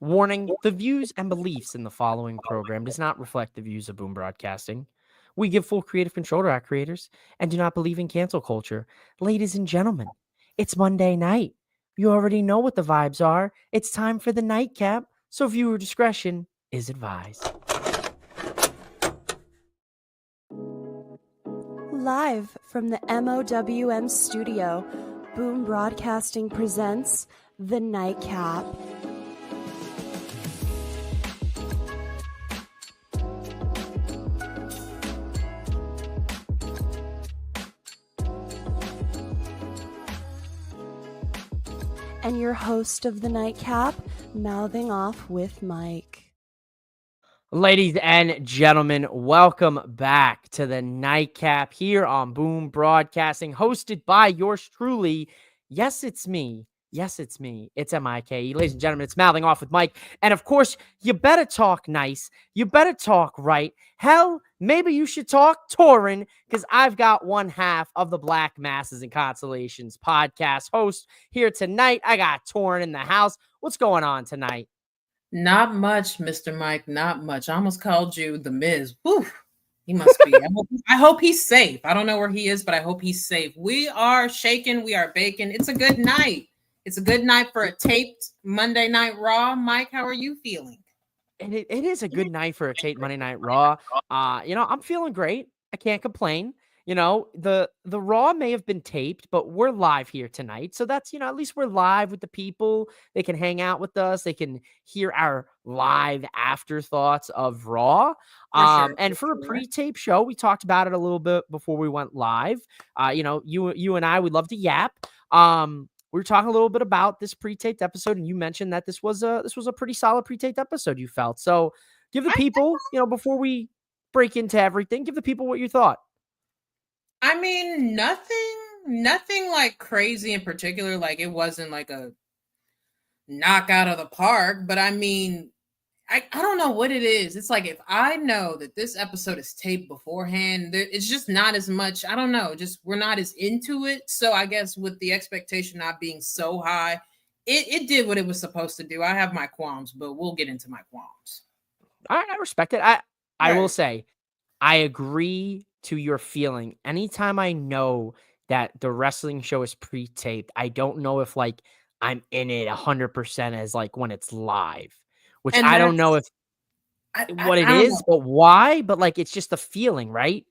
Warning, the views and beliefs in the following program does not reflect the views of Boom Broadcasting. We give full creative control to our creators and do not believe in cancel culture. Ladies and gentlemen, it's Monday night. You already know what the vibes are. It's time for the nightcap, so viewer discretion is advised. Live from the MOWM studio, Boom Broadcasting presents The Nightcap. And your host of The Nightcap, mouthing off with Mike. Ladies and gentlemen, welcome back to the Nightcap here on Boom Broadcasting, hosted by yours truly. Yes, it's me. Yes, it's me. It's M-I-K-E. Ladies and gentlemen, it's Mouthing Off with Mike. And of course, you better talk nice. You better talk right. Hell, maybe you should talk Taurean, because I've got one half of the Black Masses and Constellations podcast host here tonight. I got Taurean in the house. What's going on tonight? Not much, Mr. Mike. Not much. I almost called you the Miz. Whew. He must be. I hope he's safe. I don't know where he is, but I hope he's safe. We are shaking. We are baking. It's a good night. It's a good night for a taped Monday Night Raw. Mike, how are you feeling? And it is a good night for a taped Monday Night Raw. I'm feeling great. I can't complain. The Raw may have been taped, but we're live here tonight. So that's, at least we're live with the people. They can hang out with us. They can hear our live afterthoughts of Raw. And for a pre-tape show, we talked about it a little bit before we went live. You and I, we'd love to yap. We were talking a little bit about this pre-taped episode, and you mentioned that this was a pretty solid pre-taped episode, you felt. So give the people, before we break into everything, give the people what you thought. I mean, nothing like crazy in particular. Like, it wasn't like a knockout of the park, but I mean, I don't know what it is. It's like, if I know that this episode is taped beforehand, it's just not as much. I don't know. Just we're not as into it. So I guess with the expectation not being so high, it did what it was supposed to do. I have my qualms, but we'll get into my qualms. I respect it. I will say, I agree to your feeling. Anytime I know that the wrestling show is pre-taped, I don't know if like I'm in it 100% as like when it's live. Which I don't know if what it is, but why? But like, it's just a feeling, right?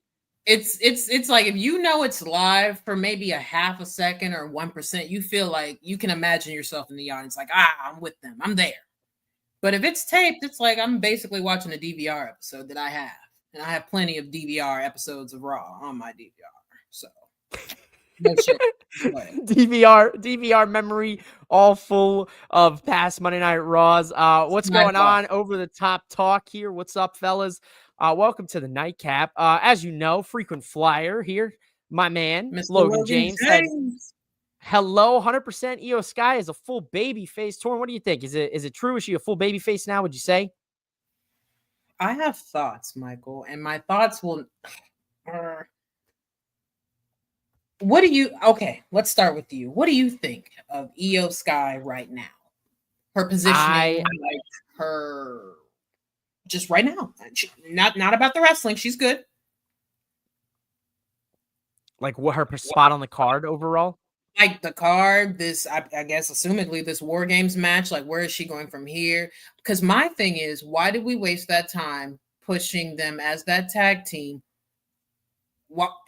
It's like, if you know it's live for maybe a half a second or 1%, you feel like you can imagine yourself in the audience, like, I'm with them, I'm there. But if it's taped, it's like I'm basically watching a DVR episode that I have, and I have plenty of DVR episodes of Raw on my DVR. So. No shit. DVR memory all full of past Monday Night Raws. What's going on? Over the top talk here. What's up, fellas? Welcome to the Nightcap. As you know, frequent flyer here. My man, Mr. Logan James said, hello, 100% EO Sky is a full baby face. Torn, what do you think? Is it true? Is she a full baby face now, would you say? I have thoughts, Michael, and my thoughts will... let's start with you. What do you think of EO Sky right now? Her positioning, like her just right now. Not about the wrestling. She's good. Like, what her spot on the card overall? Like the card, this, I guess, assumedly this War Games match, like, where is she going from here? Because my thing is, why did we waste that time pushing them as that tag team?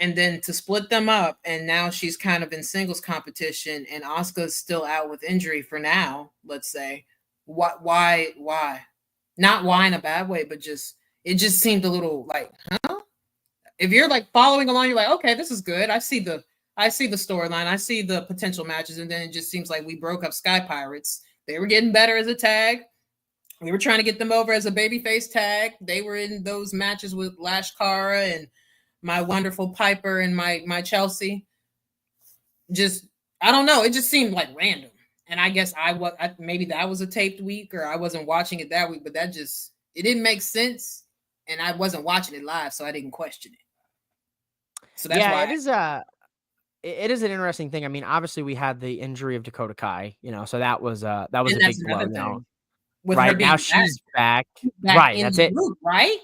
And then to split them up, and now she's kind of in singles competition, and Asuka's still out with injury for now, let's say. Why? Not why in a bad way, but it just seemed a little like, huh? If you're like following along, you're like, okay, this is good. I see the storyline. I see the potential matches, and then it just seems like we broke up Sky Pirates. They were getting better as a tag. We were trying to get them over as a babyface tag. They were in those matches with Lash Cara and my wonderful Piper and my Chelsea. Just, I don't know. It just seemed like random. And I guess maybe that was a taped week, or I wasn't watching it that week, but it didn't make sense. And I wasn't watching it live, so I didn't question it. So that's why it is an interesting thing. I mean, obviously we had the injury of Dakota Kai, so that was a big blow. with her Right being now she's back. back Right, in that's the it. group, right?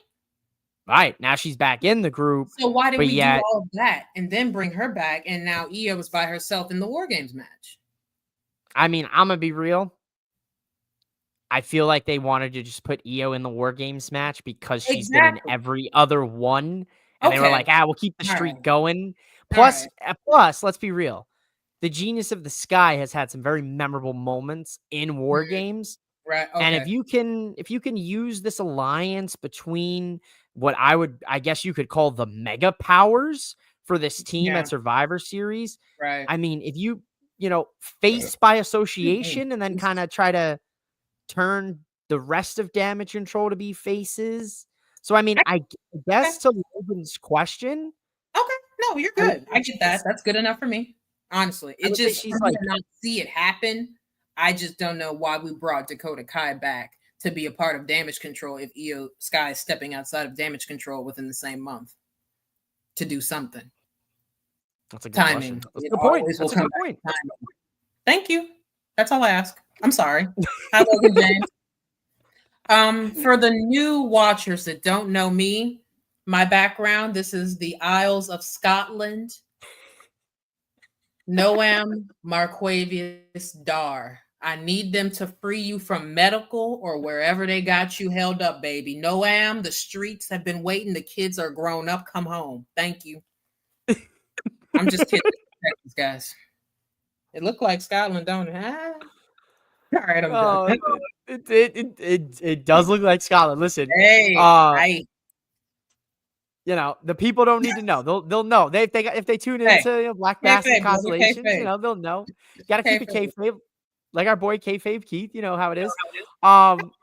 Right now she's back in the group, So why did but we do yet, all of that and then bring her back? And now Io was by herself in the War Games match. I mean, I'm gonna be real. I feel like they wanted to just put Io in the War Games match because she's been in Exactly. every other one, and they were Okay. like, "Ah, we'll keep the All right. streak going." All right. Plus, let's be real. The Genius of the Sky has had some very memorable moments in War Mhm. Games, Right. and Okay. if you can use this alliance between what I guess you could call the mega powers for this team at Yeah. Survivor Series. Right. I mean, if you know, face by Excuse me. association and then kind of try to turn the rest of Damage Control to be faces. So, I mean, I Okay. guess to Logan's question, Okay. No, you're I would good. I get that. That's good enough for me. Honestly, I it would say just she's for me like, to not see it happen. I just don't know why we brought Dakota Kai back to be a part of Damage Control if Io Sky is stepping outside of Damage Control within the same month to do something. that's a good Timing. question. That's a It good point. always will That's a come good back point. to timing. Thank you. That's all I ask. I'm sorry. Hi, Logan James. For the new watchers that don't know me, my background, this is the Isles of Scotland. Noam Marquavius Dar. I need them to free you from medical or wherever they got you held up, baby. Noam, the streets have been waiting. The kids are grown up. Come home. Thank you. I'm just kidding, guys. It looked like Scotland, don't it? Ah. All right, I'm done. Oh, it does look like Scotland. Listen, Hey, uh, I you know, the people don't need to know. They'll know. If they tune hey, into Black Masses and kayfabe, brother, Constellations, you kayfabe, know, they'll know. Got to keep it kayfabe. kayfabe, like our boy kayfabe Keith. You know how it is.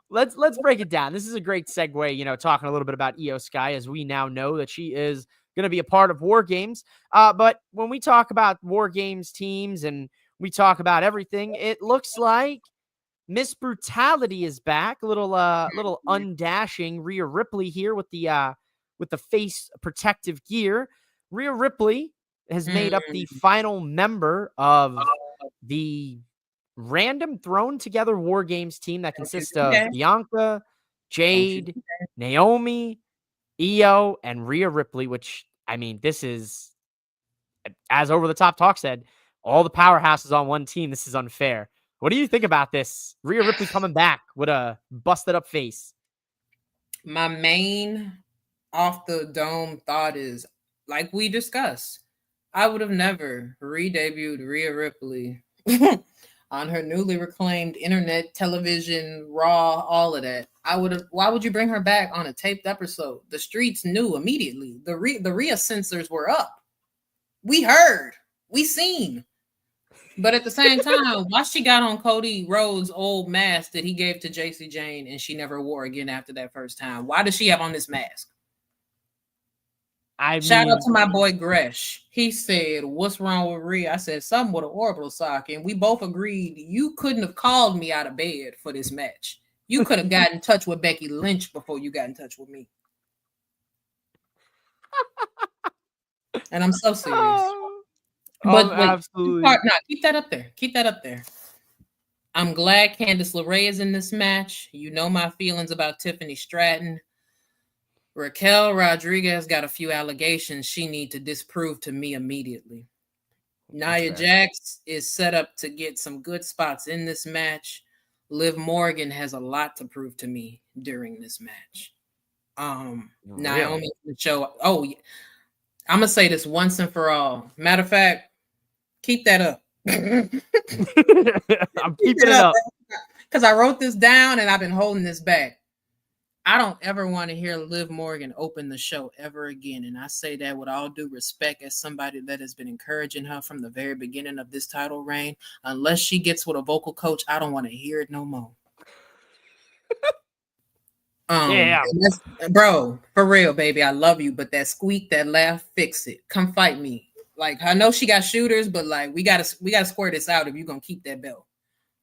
Let's break it down. This is a great segue. You know, talking a little bit about Io Sky, as we now know that she is going to be a part of War Games. But when we talk about War Games teams and we talk about everything, it looks like Miss Brutality is back. A little undashing Rhea Ripley here with the face protective gear. Rhea Ripley has made up the Mm, final member of the random thrown together War Games team that don't you consists do of that. Bianca, Don't you Jade, do that. Naomi, Io, and Rhea Ripley, which I mean, this is, as Over the Top Talk said, all the powerhouses on one team. This is unfair. What do you think about this? Rhea Ripley coming back with a busted up face. My main off the dome thought is like we discussed. I would have never re-debuted Rhea Ripley on her newly reclaimed internet, television, Raw, all of that. I would have. Why would you bring her back on a taped episode? The streets knew immediately. The Rhea sensors were up. We heard. We seen. But at the same time, why she got on Cody Rhodes' old mask that he gave to JC Jane and she never wore again after that first time? Why does she have on this mask? I Shout out mean, to my boy Gresh. He said, "What's wrong with Rhea?" I said, "Something with an orbital socket." And we both agreed you couldn't have called me out of bed for this match. You could have gotten in touch with Becky Lynch before you got in touch with me. And I'm so serious. But wait, absolutely. keep that up there. Keep that up there. I'm glad Candice LeRae is in this match. You know my feelings about Tiffany Stratton. Raquel Rodriguez got a few allegations she need to disprove to me immediately. Nia Jax is set up to get some good spots in this match. Liv Morgan has a lot to prove to me during this match. Naomi the show. Oh, I'm gonna say this once and for all. Matter of fact, keep that up. I'm keeping it up. Because I wrote this down and I've been holding this back. I don't ever want to hear Liv Morgan open the show ever again. And I say that with all due respect as somebody that has been encouraging her from the very beginning of this title reign. Unless she gets with a vocal coach, I don't want to hear it no more. Yeah. Bro, for real, baby. I love you, but that squeak, that laugh, fix it. Come fight me. Like, I know she got shooters, but like we gotta square this out if you're gonna keep that belt.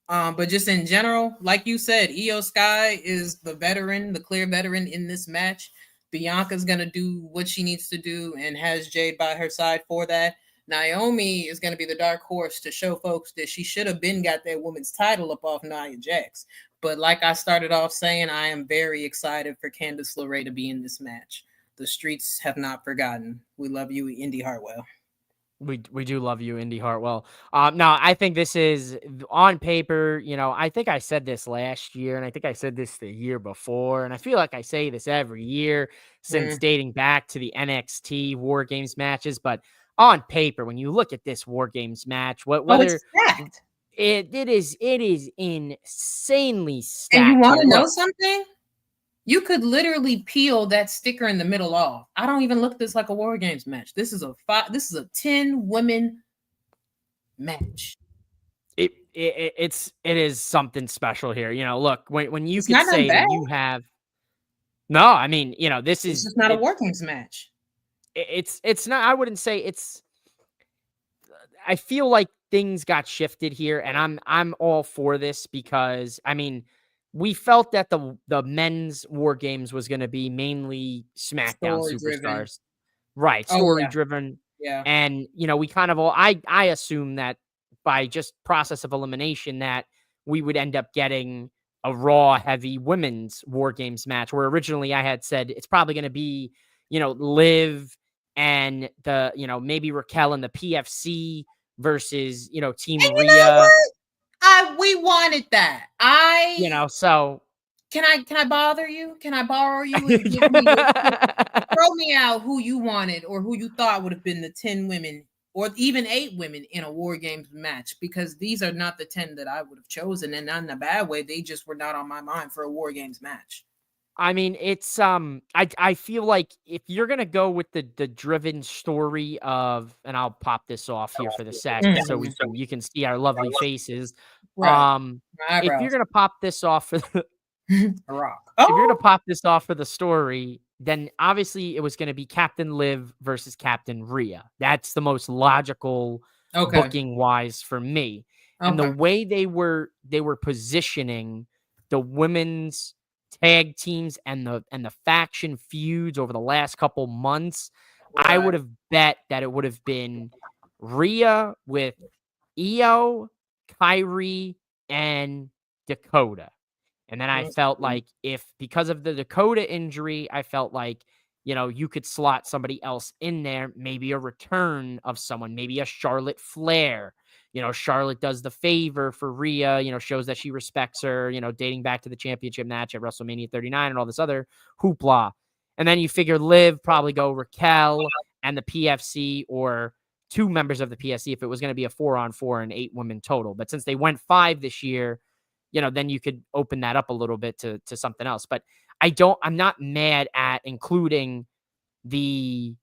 But just in general, like you said, Io Sky is the veteran, the clear veteran in this match. Bianca's gonna do what she needs to do and has Jade by her side for that. Naomi is going to be the dark horse to show folks that she should have been got that woman's title up off Nia Jax. But like I started off saying, I am very excited for Candice LeRae to be in this match. The streets have not forgotten. We love you, Indy Hartwell. We do love you, Indy Hartwell. No, I think this is on paper. I think I said this last year, and I think I said this the year before, and I feel like I say this every year since dating back to the NXT War Games matches. But on paper, when you look at this War Games match, whether it's stacked. It is insanely stacked. And you want to know something? You could literally peel that sticker in the middle off. I don't even look at this like a War Games match. This is a 10 women match. It is something special here. Look, when you can say that you have. No, I mean, this is just not a War Games match. It's not. I wouldn't say it's. I feel like things got shifted here, and I'm all for this because I mean, we felt that the men's War Games was going to be mainly SmackDown superstars, right? Story driven, yeah. And we kind of all I assume that by just process of elimination that we would end up getting a Raw heavy women's War Games match. Where originally I had said it's probably going to be Liv and the maybe Raquel and the PFC versus Team Rhea. We wanted that. So can I bother you? Can I borrow you and give me throw me out who you wanted or who you thought would have been the 10 women or even 8 women in a War Games match, because these are not the 10 that I would have chosen, and not in a bad way. They just were not on my mind for a War Games match. I mean, it's I feel like if you're gonna go with the driven story of, and I'll pop this off here for the set so you can see our lovely faces. Right. If you're gonna pop this off for the rock, if you're gonna pop this off for the story, then obviously it was gonna be Captain Liv versus Captain Rhea. That's the most logical booking wise for me. And the way they were positioning the women's tag teams and the faction feuds over the last couple months, I would have bet that it would have been Rhea with Io, Kyrie, and Dakota. And then I felt like because of the Dakota injury, I felt like, you could slot somebody else in there, maybe a return of someone, maybe a Charlotte Flair. Charlotte does the favor for Rhea, shows that she respects her, dating back to the championship match at WrestleMania 39 and all this other hoopla. And then you figure Liv probably go Raquel and the PFC, or 2 members of the PFC if it was going to be a 4-on-4 and 8 women total. But since they went 5 this year, then you could open that up a little bit to something else. But I'm not mad at including the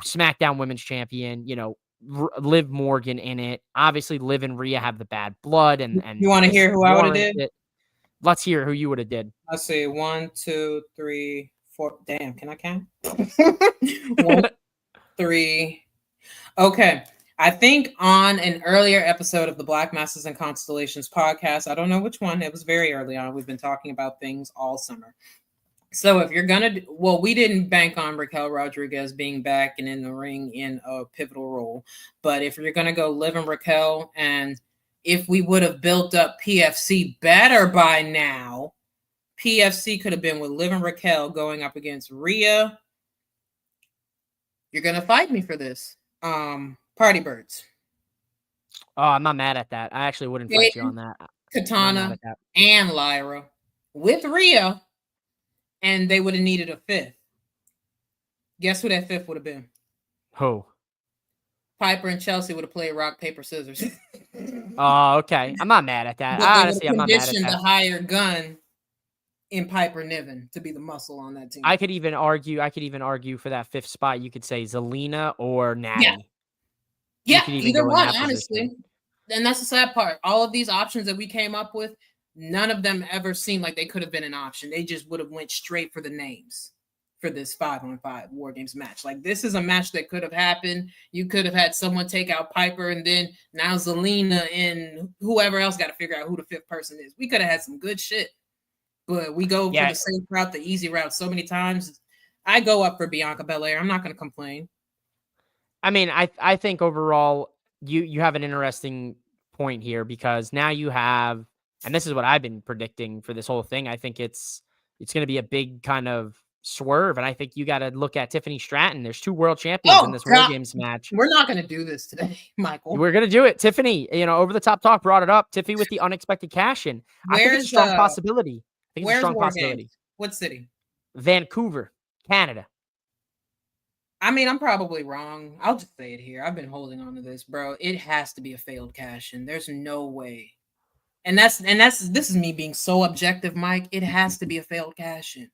SmackDown Women's Champion, Liv Morgan in it. Obviously, Liv and Rhea have the bad blood, and you want to hear who I would have did? Let's hear who you would have did. Let's see, 1, 2, 3, 4. Damn, can I count? 1, 3. Okay, I think on an earlier episode of the Black Masses and Constellations podcast, I don't know which one. It was very early on. We've been talking about things all summer. So if you're gonna, we didn't bank on Raquel Rodriguez being back and in the ring in a pivotal role, but if you're gonna go Liv and Raquel, and if we would have built up PFC better by now, PFC could have been with Liv and Raquel going up against Rhea. You're gonna fight me for this, Party Birds. Oh, I'm not mad at that. I actually wouldn't fight you on that. Katana and Lyra with Rhea. And they would have needed a 5th. Guess who that 5th would have been? Who? Piper and Chelsea would have played rock, paper, scissors. Oh, okay. I'm not mad at that. Honestly, I'm not mad at that. The higher gun in Piper Niven to be the muscle on that team. I could even argue for that 5th spot. You could say Zelina or Natty. Yeah, either one, honestly. And that's the sad part. All of these options that we came up with, none of them ever seemed like they could have been an option. They just would have went straight for the names for this 5-on-5 War Games match. Like, this is a match that could have happened. You could have had someone take out Piper, and then now Zelina and whoever else got to figure out who the 5th person is. We could have had some good shit, but we go for the safe route, the easy route so many times. I go up for Bianca Belair. I'm not going to complain. I mean, I think overall you have an interesting point here because now you have, and this is what I've been predicting for this whole thing. I think it's going to be a big kind of swerve, and I think you got to look at Tiffany Stratton. There's 2 world champions in Oh this War God, Games match. we're not going to do this today, Michael. We're gonna do it, Tiffany. Over the top talk brought it up. Tiffany with the unexpected cash in. I think it's a strong possibility. I think it's a Where's strong War possibility. Games? What city? Vancouver, Canada. I mean, I'm probably wrong. I'll just say it here. I've been holding on to this, bro. It has to be a failed cash in. There's no way. And this is me being so objective, Mike. It has to be a failed cash in.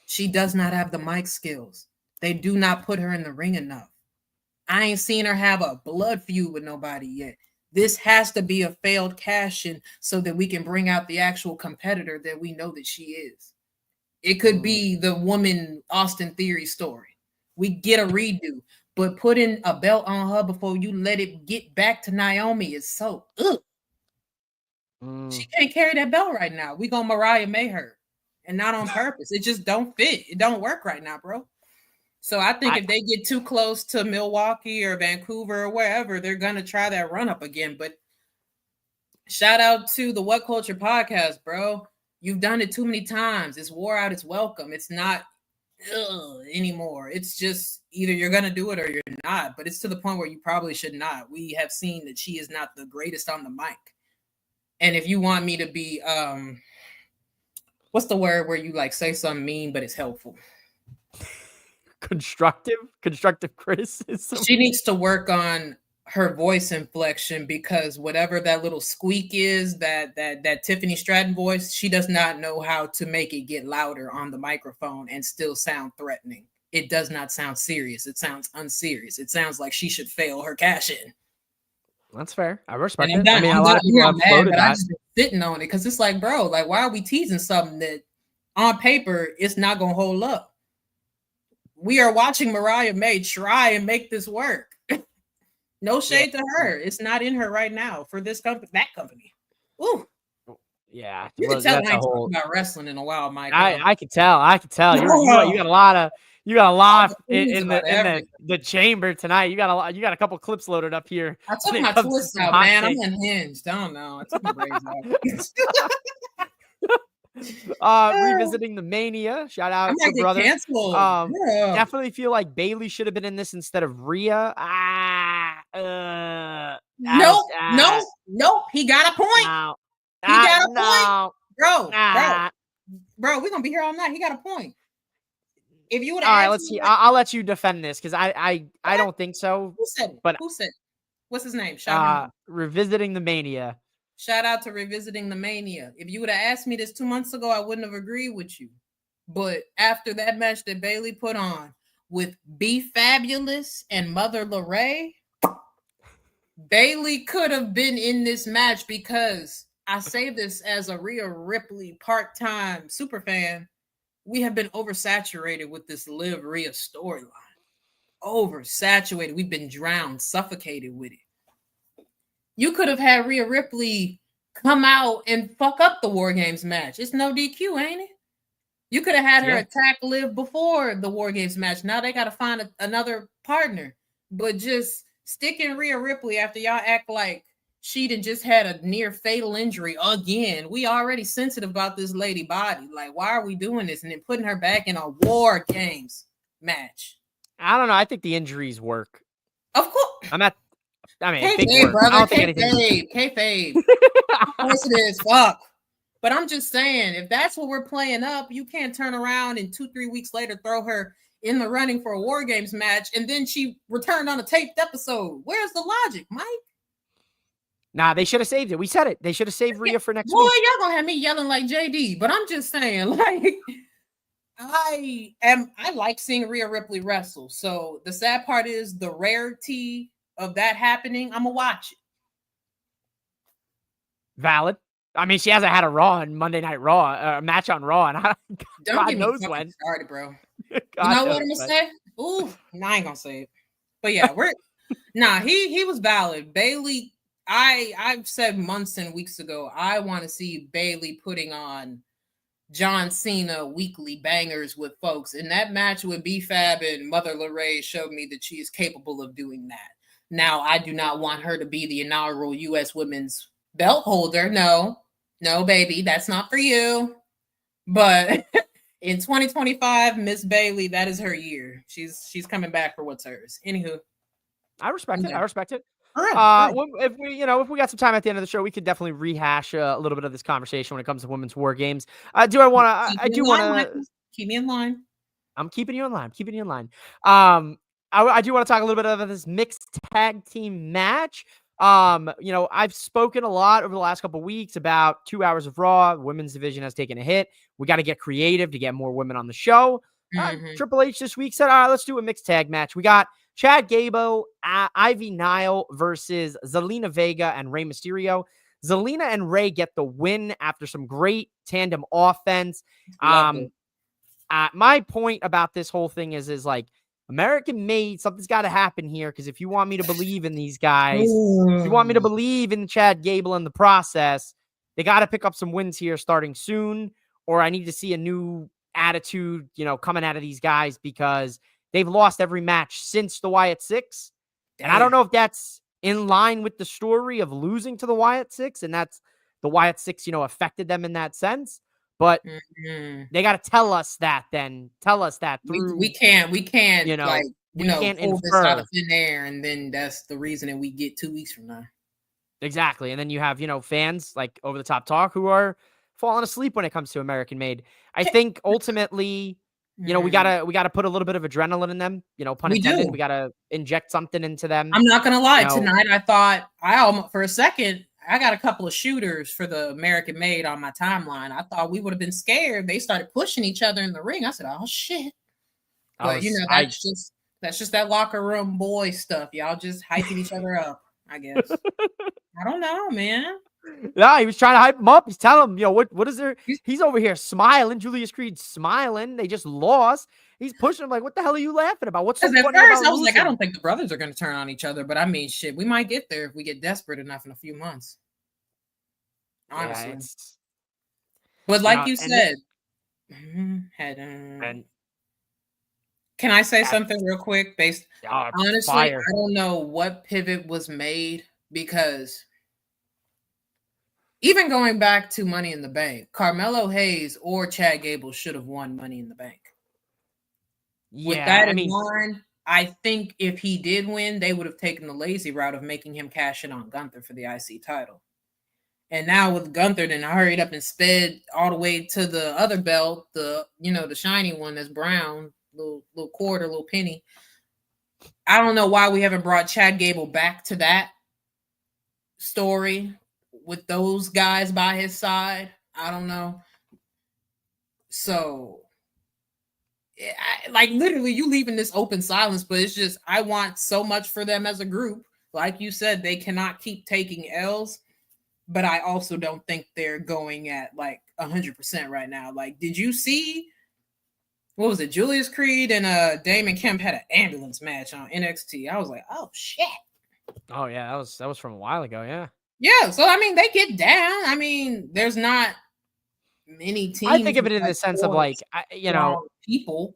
She does not have the mic skills. They do not put her in the ring enough. I ain't seen her have a blood feud with nobody yet. This has to be a failed cash in so that we can bring out the actual competitor that we know that she is. It could be the woman Austin Theory story. We get a redo, but putting a belt on her before you let it get back to Naomi is so ugh. She can't carry that belt right now. We gonna Mariah May her, and not on purpose. It just don't fit. It don't work right now, bro. So I think if they get too close to Milwaukee or Vancouver or wherever, they're gonna try that run up again. But shout out to the What Culture podcast, bro. You've done it too many times. It's wore out. It's welcome. It's not anymore. It's just either you're gonna do it or you're not. But it's to the point where you probably should not. We have seen that she is not the greatest on the mic. And if you want me to be what's the word where you like say something mean but it's helpful? Constructive criticism. She needs to work on her voice inflection because whatever that little squeak is, that Tiffany Stratton voice, she does not know how to make it get louder on the microphone and still sound threatening. It does not sound serious. It sounds unserious. It sounds like she should fail her cash in. That's fair. I respect it. I mean, a lot of people have floated that. I just been sitting on it because it's like, bro, like, why are we teasing something that on paper it's not gonna hold up? We are watching Mariah May try and make this work. No shade to her. It's not in her right now for this company, that company. Ooh. Yeah. You can tell I ain't talking about wrestling in a while, Mike. I could tell. You got a lot in the chamber tonight. You got a couple clips loaded up here. I took my twists out, man. I'm unhinged. I don't know. I took my braids out. Revisiting the Mania. Shout out to brother. Definitely feel like Bailey should have been in this instead of Rhea. Nope. He got a point. He got a point, bro. We're gonna be here all night. He got a point. If you would, all right, let's see. I'll let you defend this because I don't think so. Who said it? But who said it? What's his name? Shout Revisiting the Mania. Shout out to Revisiting the Mania. If you would have asked me this 2 months ago, I wouldn't have agreed with you. But after that match that Bailey put on with B Fabulous and Mother LeRae, Bailey could have been in this match because I say this as a Rhea Ripley part-time super fan. We have been oversaturated with this Liv Rhea storyline. Oversaturated. We've been drowned, suffocated with it. You could have had Rhea Ripley come out and fuck up the War Games match. It's no DQ, ain't it? You could have had her attack Liv before the War Games match. Now they got to find another partner. But just sticking Rhea Ripley after y'all act like she just had a near fatal injury again. We already sensitive about this lady body. Like, why are we doing this? And then putting her back in a War Games match. I don't know. I think the injuries work. Of course. Kayfabe, brother. I don't think anything. Kayfabe. Of course it is. Fuck. But I'm just saying, if that's what we're playing up, you can't turn around and 2-3 weeks later throw her in the running for a War Games match, and then she returned on a taped episode. Where's the logic, Mike? Nah, they should have saved it. We said it. They should have saved Rhea for next week. Boy, y'all gonna have me yelling like JD, but I'm just saying, like, I like seeing Rhea Ripley wrestle. So the sad part is the rarity of that happening. I'm gonna watch it. Valid. I mean, she hasn't had a Raw on Monday Night Raw, a match on Raw, and God knows when. Started, bro. You know what I'm gonna say? Ooh, no, I ain't gonna say it. But yeah, he was valid. Bailey, I've said months and weeks ago, I want to see Bailey putting on John Cena weekly bangers with folks. And that match with B-Fab and Mother LeRae showed me that she is capable of doing that. Now, I do not want her to be the inaugural U.S. women's belt holder. No, baby, that's not for you. But in 2025, Miss Bailey, that is her year. She's coming back for what's hers. Anywho, I respect it. I respect it. If we got some time at the end of the show, we could definitely rehash a little bit of this conversation when it comes to women's war games. I do want to keep me in line. I'm keeping you in line. I'm keeping you in line. I do want to talk a little bit about this mixed tag team match. I've spoken a lot over the last couple of weeks about 2 hours of Raw. The women's division has taken a hit. We got to get creative to get more women on the show. Triple H this week said, all right, let's do a mixed tag match. We got Chad Gable, Ivy Nile versus Zelina Vega and Rey Mysterio. Zelina and Rey get the win after some great tandem offense. My point about this whole thing is like, American made, something's got to happen here, because if you want me to believe in these guys, if you want me to believe in Chad Gable in the process, they got to pick up some wins here starting soon, or I need to see a new attitude, coming out of these guys, because they've lost every match since the Wyatt Six. And I don't know if that's in line with the story of losing to the Wyatt Six, and that's the Wyatt Six, affected them in that sense. But they got to tell us that. Then tell us that through. We can't. We can't can't pull infer this out of thin air, and then that's the reason that we get 2 weeks from now. Exactly, and then you have fans like Over the Top Talk who are falling asleep when it comes to American Made. I think ultimately, we gotta put a little bit of adrenaline in them. Pun intended. We gotta inject something into them. I'm not gonna lie. Tonight, I thought for a second. I got a couple of shooters for the American Made on my timeline. I thought we would have been scared. They started pushing each other in the ring. I said, "Oh shit!" But that's just that locker room boy stuff. Y'all just hyping each other up. I guess. I don't know, man. Yeah, he was trying to hype him up. He's telling him, what is there? He's over here smiling. Julius Creed smiling. They just lost. He's pushing him like, what the hell are you laughing about? What's so funny at first about I was losing? like, I don't think the brothers are going to turn on each other. But I mean, shit, we might get there if we get desperate enough in a few months. Honestly. Yeah, but like you said, can I say something real quick? Honestly, fire. I don't know what pivot was made, because even going back to Money in the Bank, Carmelo Hayes or Chad Gable should have won Money in the Bank. Yeah, with that in mind, I think if he did win, they would have taken the lazy route of making him cash in on Gunther for the IC title. And now with Gunther, then I hurried up and sped all the way to the other belt, the shiny one that's brown, little quarter, little penny. I don't know why we haven't brought Chad Gable back to that story with those guys by his side. I don't know. So, literally, you leaving this open silence, but it's just, I want so much for them as a group. Like you said, they cannot keep taking L's, but I also don't think they're going at 100% right now. Did you see, what was it? Julius Creed and Damon Kemp had an ambulance match on NXT. I was like, oh shit. Oh yeah, that was from a while ago. Yeah. Yeah. So I mean, they get down. I mean, there's not many teams. I think of it in the sense of people.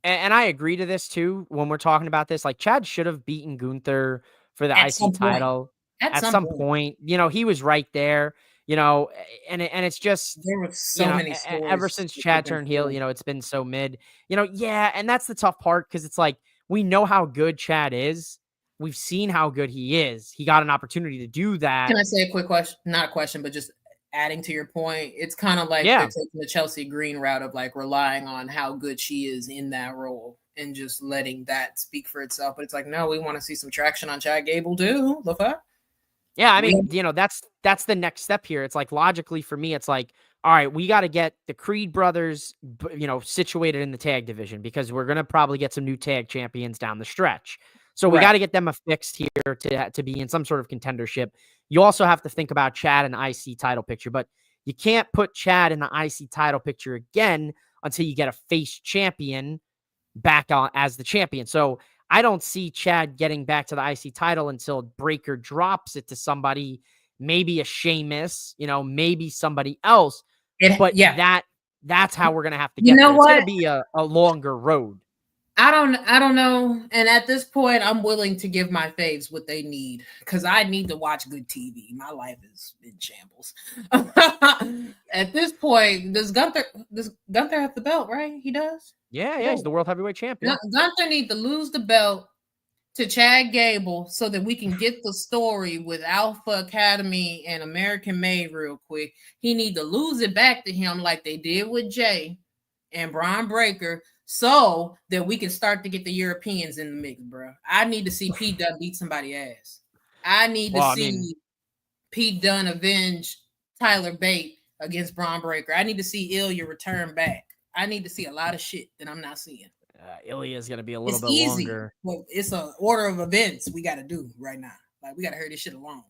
And I agree to this too when we're talking about this. Chad should have beaten Gunther for the IC title at some point. He was right there. And it's just there were so many stories ever since Chad turned heel. It's been so mid. Yeah, and that's the tough part, because it's we know how good Chad is. We've seen how good he is. He got an opportunity to do that. Can I say a quick question? Not a question, but just adding to your point. It's kind of like they're taking the Chelsea Green route of relying on how good she is in that role and just letting that speak for itself. But it's no, we want to see some traction on Chad Gable too. The fuck? Yeah, I mean, that's the next step here. It's logically for me, it's all right, we got to get the Creed brothers, situated in the tag division, because we're going to probably get some new tag champions down the stretch. So we got to get them affixed here to be in some sort of contendership. You also have to think about Chad in the IC title picture, but you can't put Chad in the IC title picture again until you get a face champion back on as the champion. So I don't see Chad getting back to the IC title until Breaker drops it to somebody, maybe a Sheamus, maybe somebody else. That That's how we're gonna have to You get know there. It's gonna what? be a longer road. I don't know. And at this point, I'm willing to give my faves what they need because I need to watch good TV. My life is in shambles. At this point, does Gunther have the belt, right? He does? Yeah, he's the world heavyweight champion. Gunther need to lose the belt to Chad Gable so that we can get the story with Alpha Academy and American Made real quick. He need to lose it back to him like they did with Jay and Braun Breaker so that we can start to get the Europeans in the mix, bro. I need to see Pete Dunne beat somebody ass. I need to see Pete Dunne avenge Tyler Bate against Braun Breaker. I need to see Ilya return back. I need to see a lot of shit that I'm not seeing. Ilya is going to be a little bit easy. longer. Well, it's an order of events we got to do right now. Like, we got to hurry this shit along.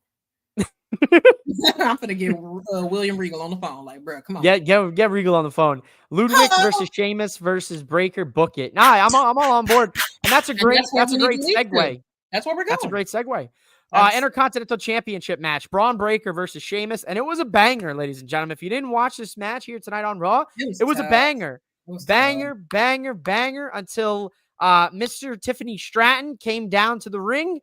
I'm gonna get William Regal on the phone. Like, bro, come on. Get Regal on the phone. Ludwig versus Sheamus versus Breaker. Book it. Nah, I'm all on board, and that's a great segue. That's where we're going. That's a great segue. Intercontinental Championship match: Braun Breaker versus Sheamus, and it was a banger, ladies and gentlemen. If you didn't watch this match here tonight on Raw, it was a banger. Banger until Mr. Tiffany Stratton came down to the ring,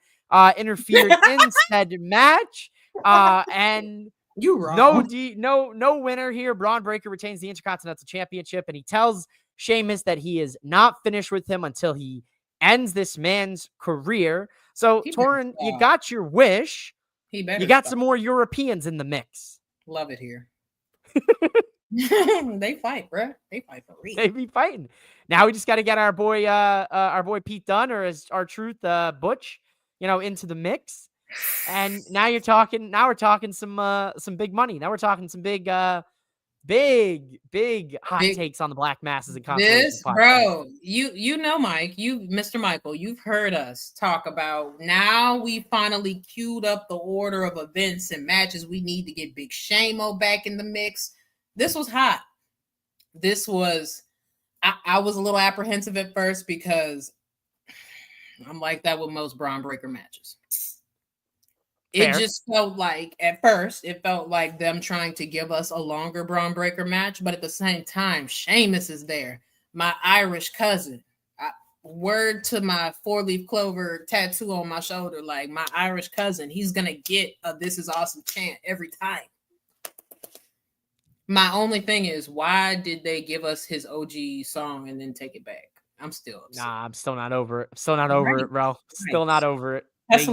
interfered in said match. And you wrong. No winner here. Braun Breaker retains the Intercontinental Championship, and he tells Sheamus that he is not finished with him until he ends this man's career. So, Taurean, you got your wish. You got some more Europeans in the mix. Love it here. They fight, bro. They fight for real. They be fighting. Now we just got to get our boy Pete Dunne, or as our truth Butch, into the mix. And now we're talking some big money. Now we're talking some big hot takes on the Black Masses and Constellations. This, bro, you know, Mike, Mr. Michael, you've heard us talk about. Now we finally queued up the order of events and matches we need to get Big Shamo back in the mix. This was hot. This was. I was a little apprehensive at first because I'm like that with most Braun Breaker matches. It just felt like, at first, it felt like them trying to give us a longer Braun Breaker match, but at the same time, Sheamus is there, my Irish cousin. Word to my 4-leaf clover tattoo on my shoulder, like my Irish cousin, he's going to get a "This is awesome" chant every time. My only thing is, why did they give us his OG song and then take it back? I'm still upset. Nah, I'm still not over it. Still not over it, bro. Still not over it. They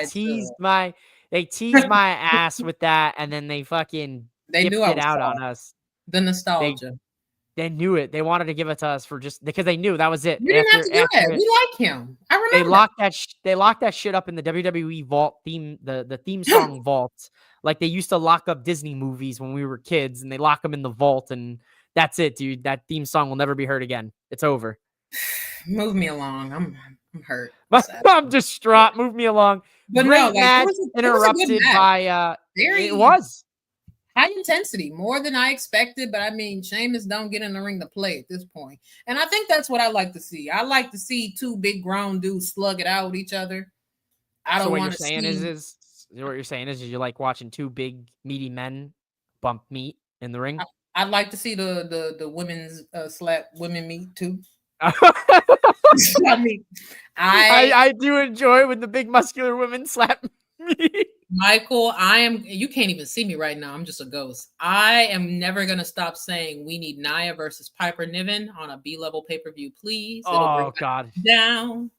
teased my ass with that, and then they fucking dipped it out on us. The nostalgia. They knew it. They wanted to give it to us for just because they knew that was it. You didn't have to do that. We like him. I remember. They locked that shit up in the WWE vault theme, the theme song vault, like they used to lock up Disney movies when we were kids, and they lock them in the vault, and that's it, dude. That theme song will never be heard again. It's over. Move me along. I'm hurt. I'm distraught. Move me along. But great match interrupted by it was high intensity, more than I expected. But I mean, Sheamus don't get in the ring to play at this point, and I think that's what I like to see. I like to see two big grown dudes slug it out with each other. I don't want to see. What you're saying is you like watching two big meaty men bump meat in the ring. I'd like to see the women's slap women meat too. I do enjoy when the big muscular women slap me. Michael, you can't even see me right now. I'm just a ghost. I am never going to stop saying we need Nia versus Piper Niven on a B-level pay-per-view, please. Oh, God. Down.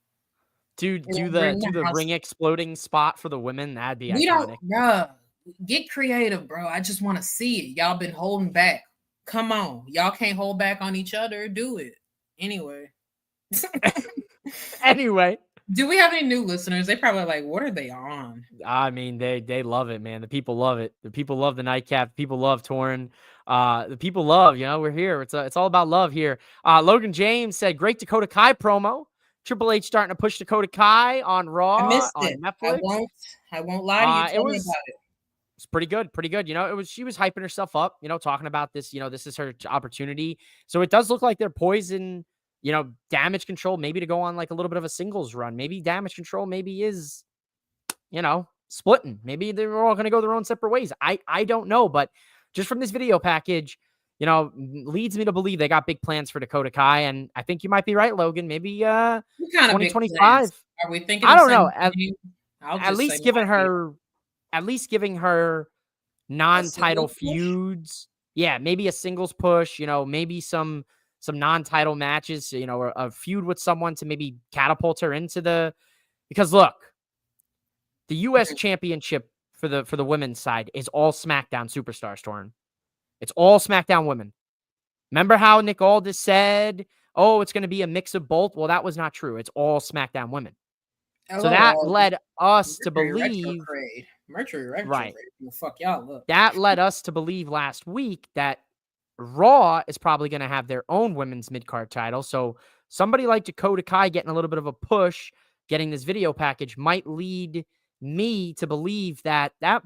Dude, do the ring exploding spot for the women. That'd be iconic. Bruh, get creative, bro. I just want to see it. Y'all been holding back. Come on. Y'all can't hold back on each other. Do it. Anyway. Do we have any new listeners? They probably like, what are they on? I mean, they love it, man. The people love it. The people love the Nightcap. People love Taurean. The people love, we're here. It's all about love here. Logan James said, great Dakota Kai promo. Triple H starting to push Dakota Kai on Raw. I missed on it. Netflix. I won't lie to you. Tell me about it. It's pretty good. She was hyping herself up, talking about this, this is her opportunity. So it does look like they're poised in, Damage Control, maybe to go on like a little bit of a singles run. Maybe Damage Control is, splitting. Maybe they're all going to go their own separate ways. I don't know, but just from this video package, leads me to believe they got big plans for Dakota Kai. And I think you might be right, Logan. Maybe What kind of big plans? 2025. Are we thinking I of don't know. sending him? I'll At just say least my giving idea. her at least giving her A non-title singles push? feuds. Yeah, maybe a singles push, maybe some non-title matches, a feud with someone to maybe catapult her into because look, the US Mhm. championship for the women's side is all SmackDown superstars, Torn. It's all SmackDown women. Remember how Nick Aldis said, "Oh, it's going to be a mix of both"? Well, that was not true. It's all SmackDown women. So Oh, that well, led us to Mercury believe, retrograde. Mercury right? retrograde. Well, fuck y'all up. That led us to believe last week that Raw is probably going to have their own women's mid-card title. So somebody like Dakota Kai getting a little bit of a push, getting this video package might lead me to believe that there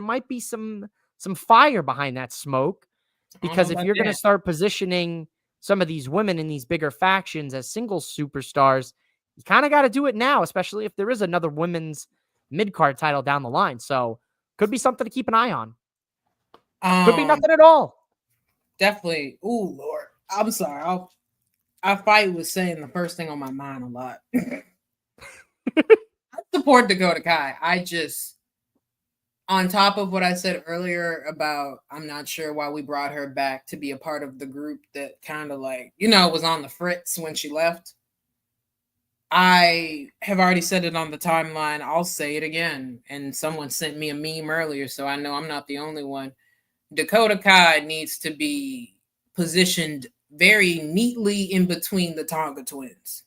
might be some fire behind that smoke. I don't know Because if about you're going to that. start positioning some of these women in these bigger factions as single superstars, you kind of got to do it now, especially if there is another women's mid-card title down the line. So could be something to keep an eye on. Could be nothing at all. Definitely. Ooh, Lord. I'm sorry. I fight with saying the first thing on my mind a lot. I support Dakota Kai. On top of what I said earlier about, I'm not sure why we brought her back to be a part of the group that kind of was on the fritz when she left. I have already said it on the timeline. I'll say it again. And someone sent me a meme earlier, so I know I'm not the only one. Dakota Kai needs to be positioned very neatly in between the Tonga twins.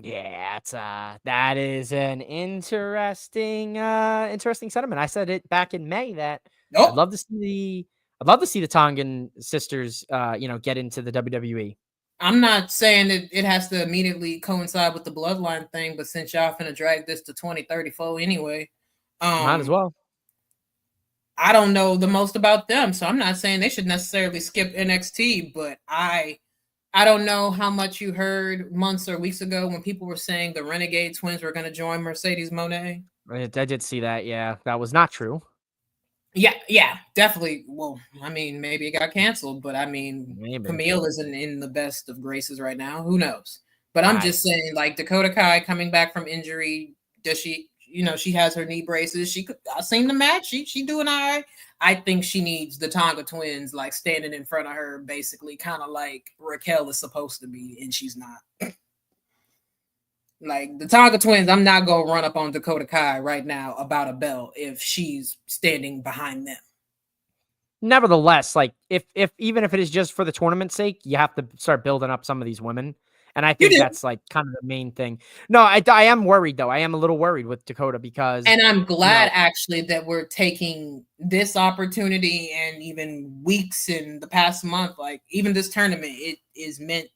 Yeah, that is an interesting sentiment. I said it back in May that I'd Nope. love to see the Tongan sisters get into the WWE. I'm not saying that it has to immediately coincide with the bloodline thing, but since y'all finna drag this to 2034 anyway, Might as well. I don't know the most about them, so I'm not saying they should necessarily skip NXT, but I don't know how much you heard months or weeks ago when people were saying the Renegade Twins were going to join Mercedes Moné. I did see that. Yeah, that was not true. Yeah, definitely. Well, I mean, maybe it got canceled, but I mean, Maybe. Camille isn't in the best of graces right now. Who knows? But I'm just saying, like Dakota Kai coming back from injury, does she? She has her knee braces. I seen the match. She doing all right. I think she needs the Tonga twins like standing in front of her, basically, kind of like Raquel is supposed to be, and she's not. Like the Tonga twins, I'm not gonna run up on Dakota Kai right now about a belt if she's standing behind them. Nevertheless, like if even if it is just for the tournament's sake, you have to start building up some of these women. And I think that's like kind of the main thing. No, I am worried though. I am a little worried with Dakota because, and I'm glad actually that we're taking this opportunity and even weeks in the past month, like even this tournament, it is meant.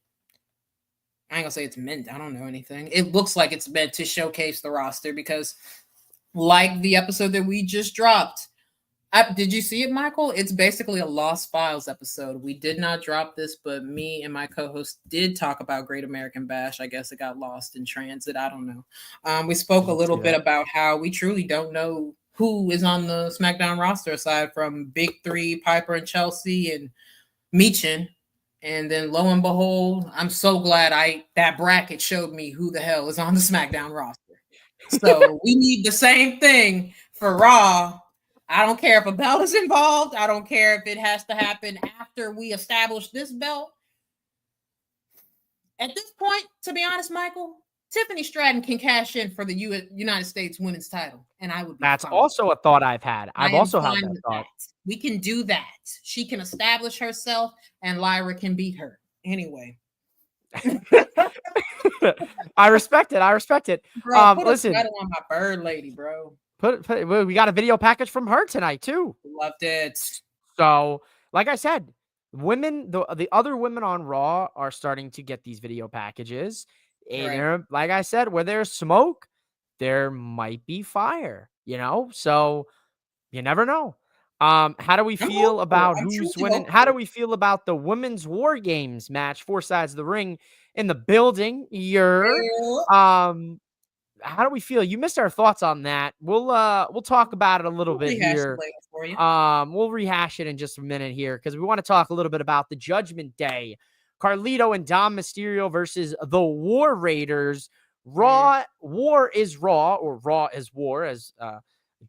I ain't gonna say it's meant. I don't know anything. It looks like it's meant to showcase the roster because, like the episode that we just dropped, did you see it, Michael? It's basically a Lost Files episode. We did not drop this, but me and my co-host did talk about Great American Bash. I guess it got lost in transit. I don't know. We spoke a little bit about how we truly don't know who is on the SmackDown roster aside from Big Three, Piper and Chelsea, and Michin. And then lo and behold, I'm so glad that bracket showed me who the hell is on the SmackDown roster. So we need the same thing for Raw. I don't care if a belt is involved. I don't care if it has to happen after we establish this belt. At this point, to be honest, Michael, Tiffany Stratton can cash in for the United States women's title. And I would be That's fine. Also a thought I've had. I've also had that thought. We can do that. She can establish herself and Lyra can beat her. Anyway. I respect it. Bro, listen, on my bird lady, bro. We got a video package from her tonight too. Loved it. So, like I said, women, the other women on Raw are starting to get these video packages. And like I said, where there's smoke, there might be fire, So you never know. How do we feel about who's winning? How do we feel about the women's War Games match, 4 sides of the ring in the building? how do we feel? You missed our thoughts on that. We'll talk about it a little We'll bit rehash it here. later for you. We'll rehash it in just a minute here because we want to talk a little bit about the Judgment Day. Carlito and Dom Mysterio versus the War Raiders. War is Raw, or Raw is War, as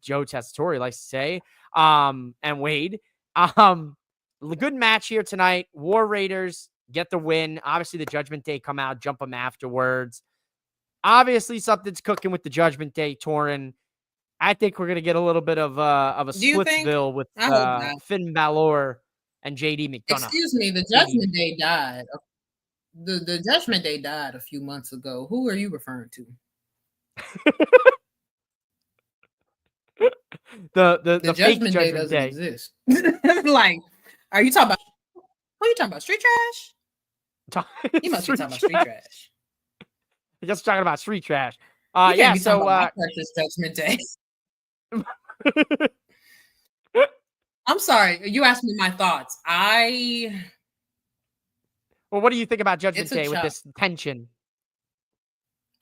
Joe Tessitore likes to say. And Wade. Good match here tonight. War Raiders get the win. Obviously, the Judgment Day come out, jump them afterwards. Obviously, something's cooking with the Judgment Day, Taurean. I think we're gonna get a little bit of a Do you think? Splitsville with I hope not. Finn Balor and JD McDonough. Excuse me, the Judgment Day died. The Judgment Day died a few months ago. Who are you referring to? the fake Judgment Day Judgment doesn't Day. exist. Like, are you talking about? Who are you talking about? Street trash? You must be talking about street trash. Just talking about street trash. You Yeah. be So about my precious Judgment Day. I'm sorry. You asked me my thoughts. well, what do you think about Judgment It's a Day with chop. this tension?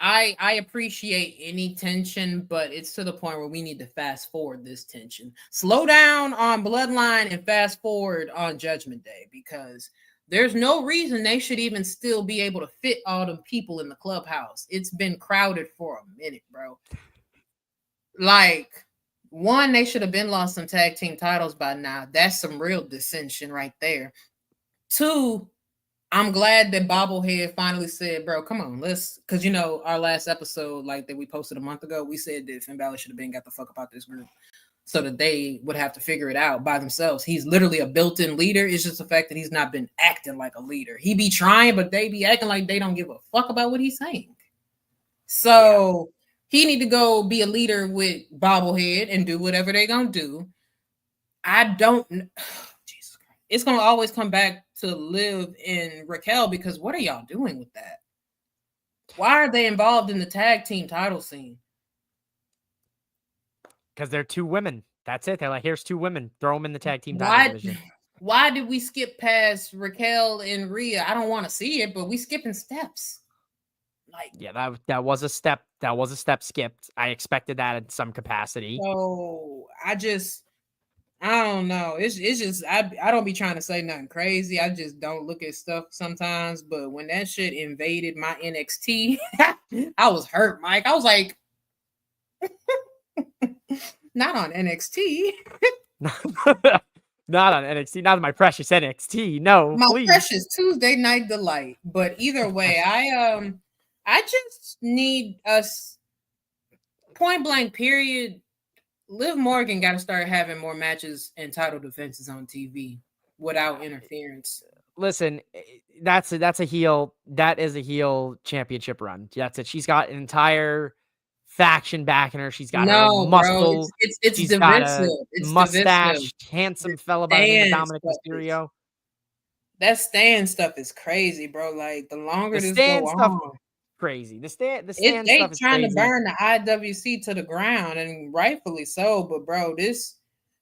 I appreciate any tension, but it's to the point where we need to fast forward this tension. Slow down on Bloodline and fast forward on Judgment Day, because there's no reason they should even still be able to fit all them people in the clubhouse. It's been crowded for a minute, bro. Like, one, they should have been lost some tag team titles by now. That's some real dissension right there. Two, I'm glad that Bobblehead finally said, bro, come on, let's, because you know, our last episode, like that we posted a month ago, we said that Finn Balor should have been got the fuck about this group so that they would have to figure it out by themselves. He's literally a built-in leader. It's just the fact that he's not been acting like a leader. He be trying, but they be acting like they don't give a fuck about what he's saying. So he need to go be a leader with Bobblehead and do whatever they gonna do. I don't Jesus Christ. It's gonna always come back to Liv and Raquel, because what are y'all doing with that? Why are they involved in the tag team title scene? Because they're two women. That's it. They're like, here's two women. Throw them in the tag team title division. Why did we skip past Raquel and Rhea? I don't want to see it, but we skipping steps. Like, yeah, that was a step. That was a step skipped. I expected that in some capacity. So I don't know. It's just I don't be trying to say nothing crazy. I just don't look at stuff sometimes. But when that shit invaded my NXT, I was hurt, Mike. I was like, not on NXT. Not on NXT. Not on my precious NXT. No, my please. precious Tuesday Night Delight. But either way, I just need us, point blank period. Liv Morgan got to start having more matches and title defenses on TV without interference. Listen, that's a heel. That is a heel championship run. That's it. She's got an entire faction backing her. She's got her muscle. Bro, it's she's divisive. got a it's mustached, divisive. handsome fella by the name of Dominic Mysterio. That stand stuff is crazy, bro. Like, the longer the this go stuff, on, crazy. The stand they stuff is trying crazy. to burn the IWC to the ground, and rightfully so. But bro, this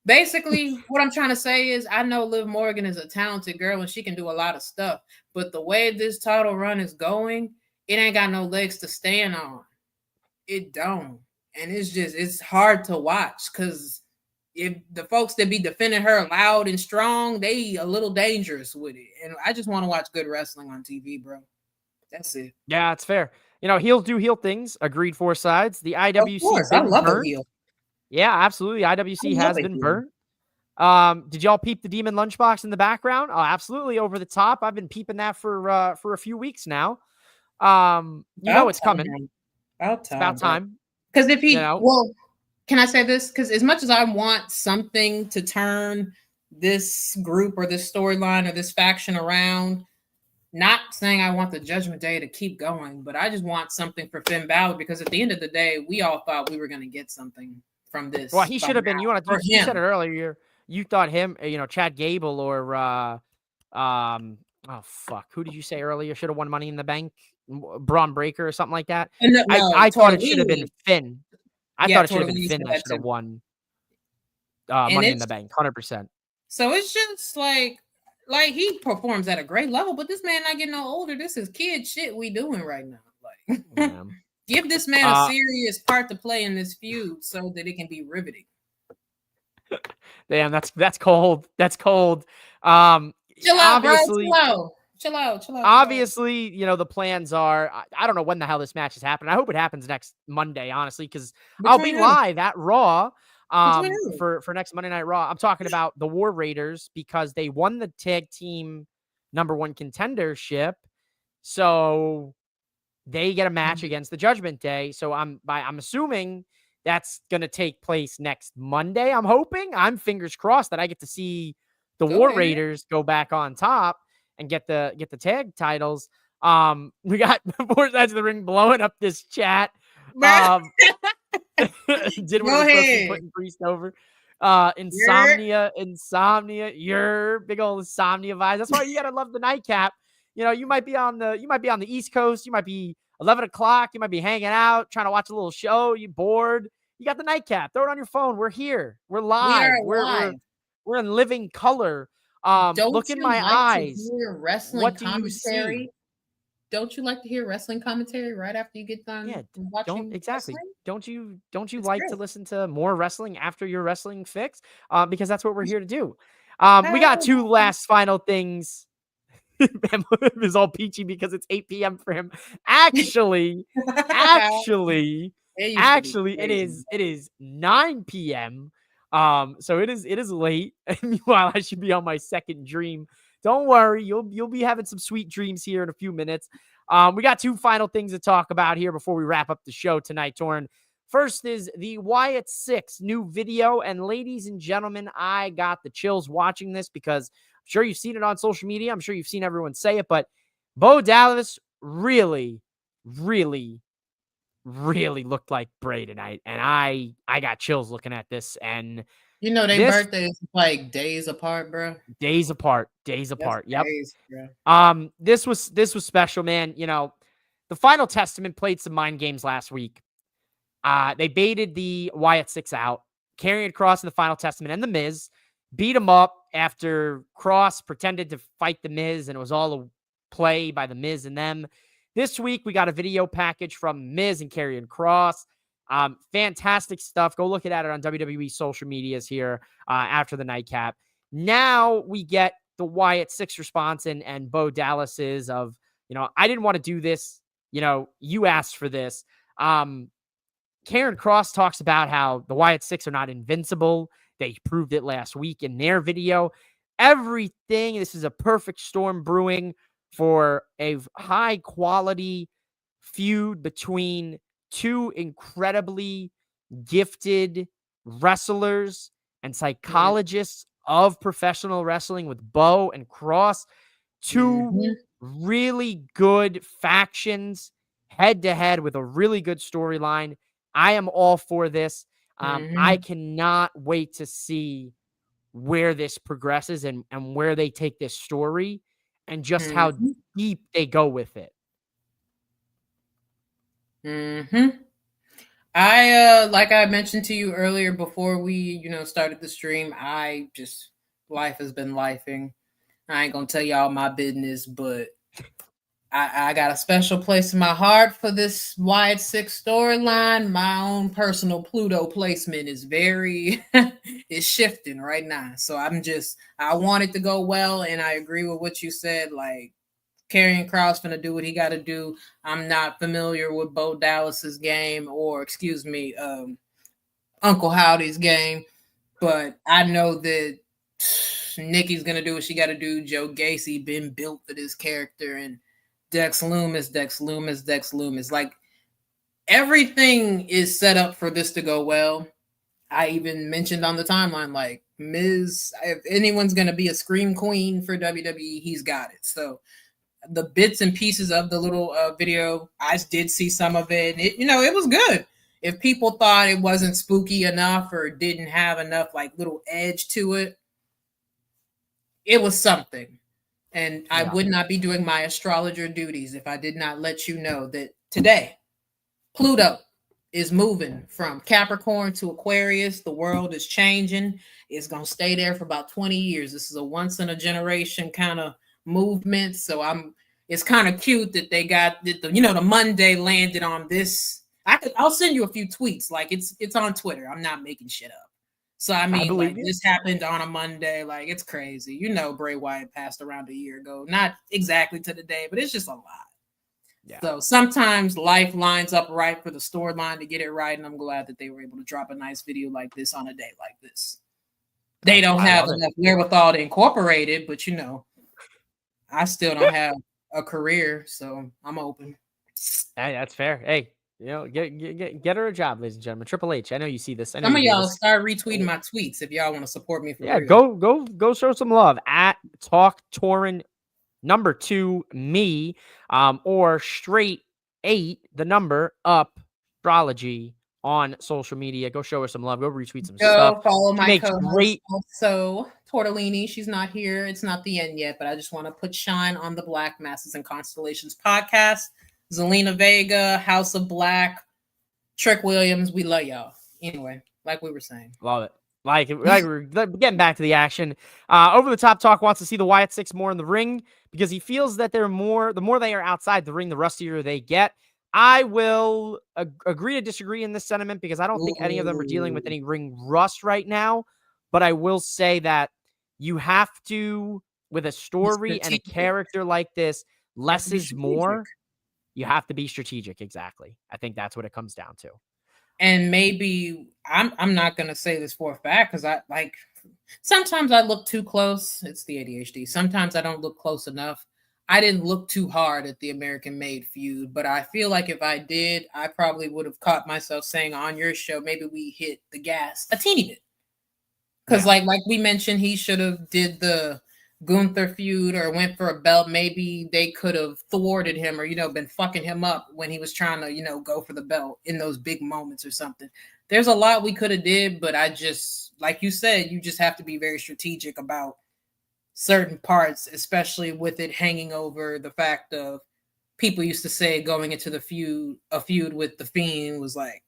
basically what I'm trying to say is, I know Liv Morgan is a talented girl and she can do a lot of stuff, but the way this title run is going, it ain't got no legs to stand on. It don't, and it's hard to watch, because if the folks that be defending her loud and strong, they a little dangerous with it. And I just want to watch good wrestling on TV, bro. That's it. Yeah, it's fair. You know, heels do heel things. Agreed, four sides. The IWC, of course, I love a heel. Yeah, absolutely. IWC has been burnt. Did y'all peep the Demon Lunchbox in the background? Oh, absolutely. Over the top. I've been peeping that for a few weeks now. You know it's coming. It's about time. Because if he, well, can I say this? Because as much as I want something to turn this group or this storyline or this faction around, not saying I want the Judgment Day to keep going, but I just want something for Finn Balor, because at the end of the day, we all thought we were going to get something from this. Well, he should have been. You said it earlier. You thought him, Chad Gable or oh fuck, who did you say earlier should have won Money in the Bank? Braun Breaker or something like that. No, I thought it should have been Finn. I thought it should have been Finn that should have won Money in the Bank, 100%. So it's just like he performs at a great level, but this man not getting no older. This is kid shit we doing right now. Like, Give this man a serious part to play in this feud so that it can be riveting. Damn, that's cold. That's cold. Chill out, bro. Obviously, Chill out. obviously, the plans are. I don't know when the hell this match is happening. I hope it happens next Monday, honestly, because I'll be live at Raw. For next Monday Night Raw. I'm talking about the War Raiders because they won the tag team #1 contendership, so they get a match against the Judgment Day. So I'm assuming that's going to take place next Monday. I'm hoping. I'm fingers crossed that I get to see the War Raiders go back on top and get the tag titles. We got Four Sides of the Ring blowing up this chat. Did what was supposed to be putting Priest over. Insomnia, your big old insomnia vibes. That's why you gotta love the Nightcap. You might be on the East Coast, you might be 11 o'clock, you might be hanging out, trying to watch a little show, you bored. You got the Nightcap, throw it on your phone. We're here, we're live, we're in living color. Look in my eyes. What do you see? Don't you like to hear wrestling commentary right after you get done watching? Exactly. Wrestling? Don't you like to listen to more wrestling after your wrestling fix? Because that's what we're here to do. We got two last final things. Bam is all peachy because it's 8 p.m. for him. Actually, it is 9 p.m. So it is late. Meanwhile, I should be on my second dream. Don't worry, you'll be having some sweet dreams here in a few minutes. We got two final things to talk about here before we wrap up the show tonight, Taurean. First is the Wyatt 6 new video. And ladies and gentlemen, I got the chills watching this because I'm sure you've seen it on social media. I'm sure you've seen everyone say it, but Bo Dallas really, really, really looked like Bray tonight. And I got chills looking at this. And their birthdays like days apart, bro. Days apart. Yep. Days, bro. This was special, man. The Final Testament played some mind games last week. They baited the Wyatt 6 out, carrying Cross in the Final Testament and the Miz, beat him up after Cross pretended to fight the Miz, and it was all a play by the Miz and them. This week we got a video package from Miz and Karrion Kross. Fantastic stuff. Go look at it on WWE social medias here after the Nightcap. Now we get the Wyatt 6 response and Bo Dallas's of, I didn't want to do this. You asked for this. Karrion Kross talks about how the Wyatt 6 are not invincible. They proved it last week in their video. Everything. This is a perfect storm brewing for a high quality feud between two incredibly gifted wrestlers and psychologists of professional wrestling with Bo and Kross. Two really good factions head to head with a really good storyline. I am all for this. I cannot wait to see where this progresses and where they take this story and just how deep they go with it. I like I mentioned to you earlier before we started the stream, life has been lifing. I ain't gonna tell y'all my business, but I got a special place in my heart for this Wyatt 6 storyline. My own personal Pluto placement is is shifting right now. So I want it to go well, and I agree with what you said. Like, Karrion Kross finna do what he got to do. I'm not familiar with Bo Dallas's game or, Uncle Howdy's game, but I know that Nikki's gonna do what she got to do. Joe Gacy been built for this character, and Dex Loomis. Like, everything is set up for this to go well. I even mentioned on the timeline, like, Miz, if anyone's gonna be a scream queen for WWE, he's got it. So the bits and pieces of the little video, I did see some of it. It was good. If people thought it wasn't spooky enough or didn't have enough little edge to it, it was something. And I would not be doing my astrologer duties if I did not let you know that today Pluto is moving from Capricorn to Aquarius. The world is changing. It's going to stay there for about 20 years. This is a once in a generation kind of movement. So I'm it's kind of cute that they got the Monday landed on this. I'll send you a few tweets. Like it's on Twitter. I'm not making shit up. So I mean, like this happened on a Monday. Like it's crazy. Bray Wyatt passed around a year ago. Not exactly to the day, but it's just a lot. Yeah. So sometimes life lines up right for the storyline to get it right, and I'm glad that they were able to drop a nice video like this on a day like this. They don't have enough wherewithal to incorporate it, but I still don't have a career, so I'm open. Hey, that's fair. Hey, get her a job, ladies and gentlemen. Triple H, I know you see this. Some of y'all start retweeting my tweets if y'all want to support me for real. Go show some love at Talk Taurean #2 me, or straight 8 the number up astrology on social media. Go show her some love. Go retweet some stuff. Follow my co-host also, Tortellini. She's not here. It's not the end yet, but I just want to put shine on the Black Masses and Constellations podcast. Zelina Vega, House of Black, Trick Williams. We love y'all. Anyway, like we were saying. Love it. Like we're getting back to the action. Over the Top Talk wants to see the Wyatt Six more in the ring because he feels that the more they are outside the ring, the rustier they get. I will agree to disagree in this sentiment because I don't think any of them are dealing with any ring rust right now. But I will say that you have to, with a story and a character like this, less is more. You have to be strategic. Exactly. I think that's what it comes down to. And maybe I'm not going to say this for a fact because sometimes I look too close. It's the ADHD. Sometimes I don't look close enough. I didn't look too hard at the American Made feud, but I feel like if I did, I probably would have caught myself saying on your show, maybe we hit the gas a teeny bit. Because like we mentioned, he should have did the Gunther feud or went for a belt. Maybe they could have thwarted him or, been fucking him up when he was trying to, go for the belt in those big moments or something. There's a lot we could have did, but I just, like you said, you just have to be very strategic about certain parts, especially with it hanging over the fact of people used to say going into a feud with the Fiend was like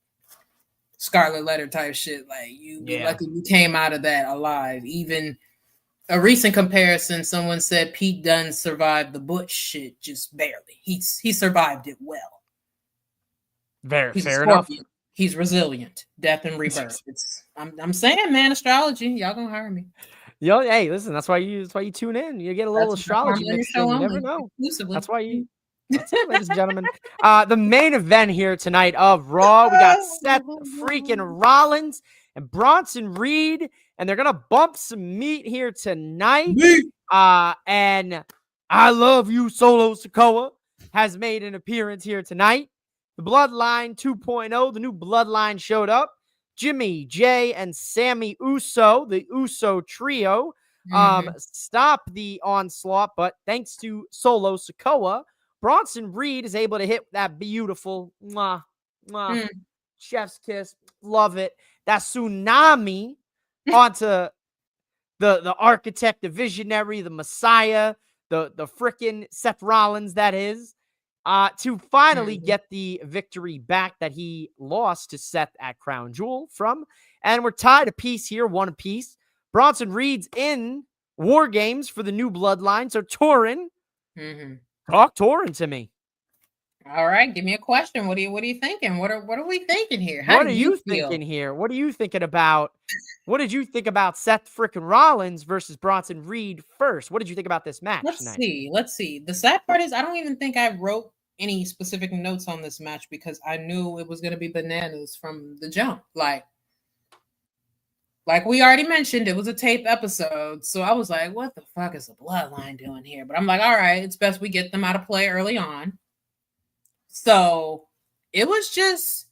Scarlet Letter type shit. Like lucky you came out of that alive. Even a recent comparison, someone said Pete Dunne survived the Butch shit just barely. He survived it well. He's fair enough. He's resilient. Death and rebirth. I'm saying, man, astrology. Y'all gonna hire me. Hey, listen, that's why you tune in. You get a little astrology mixed in. You never know. That's why you. That's it, ladies and gentlemen. The main event here tonight of Raw, we got Seth freaking Rollins and Bronson Reed, and they're gonna bump some meat here tonight. And I Love You, Solo Sikoa, has made an appearance here tonight. The Bloodline 2.0, the new Bloodline showed up. Jimmy, Jay, and Sammy Uso, the Uso trio, stop the onslaught, but thanks to Solo Sikoa, Bronson Reed is able to hit that beautiful chef's kiss. Love it. That tsunami onto the architect, the visionary, the messiah, the frickin' Seth Rollins, that is. To finally get the victory back that he lost to Seth at Crown Jewel from. And we're tied a piece here, one apiece. Bronson Reed's in War Games for the new Bloodline. So Taurean, talk Taurean to me. All right, give me a question. What are you thinking? What are we thinking here? What are you thinking here? What are you thinking about? What did you think about Seth frickin' Rollins versus Bronson Reed first? What did you think about this match tonight? Let's see. The sad part is I don't even think I wrote any specific notes on this match because I knew it was going to be bananas from the jump. Like we already mentioned, it was a tape episode. So I was like, what the fuck is the Bloodline doing here? But I'm like, all right, it's best we get them out of play early on. So it was just,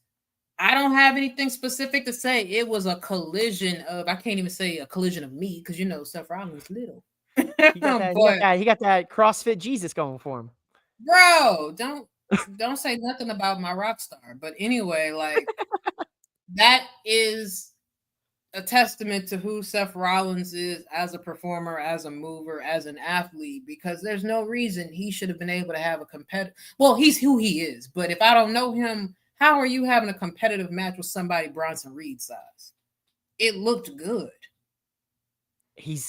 I don't have anything specific to say. It was a collision of, I can't even say a collision of meat because, Seth Rollins little. He got that CrossFit Jesus going for him. Bro, don't say nothing about my rock star. But anyway, that is a testament to who Seth Rollins is as a performer, as a mover, as an athlete, because there's no reason he should have been able to have a competitive. Well, he's who he is, but if I don't know him, how are you having a competitive match with somebody Bronson Reed size? It looked good.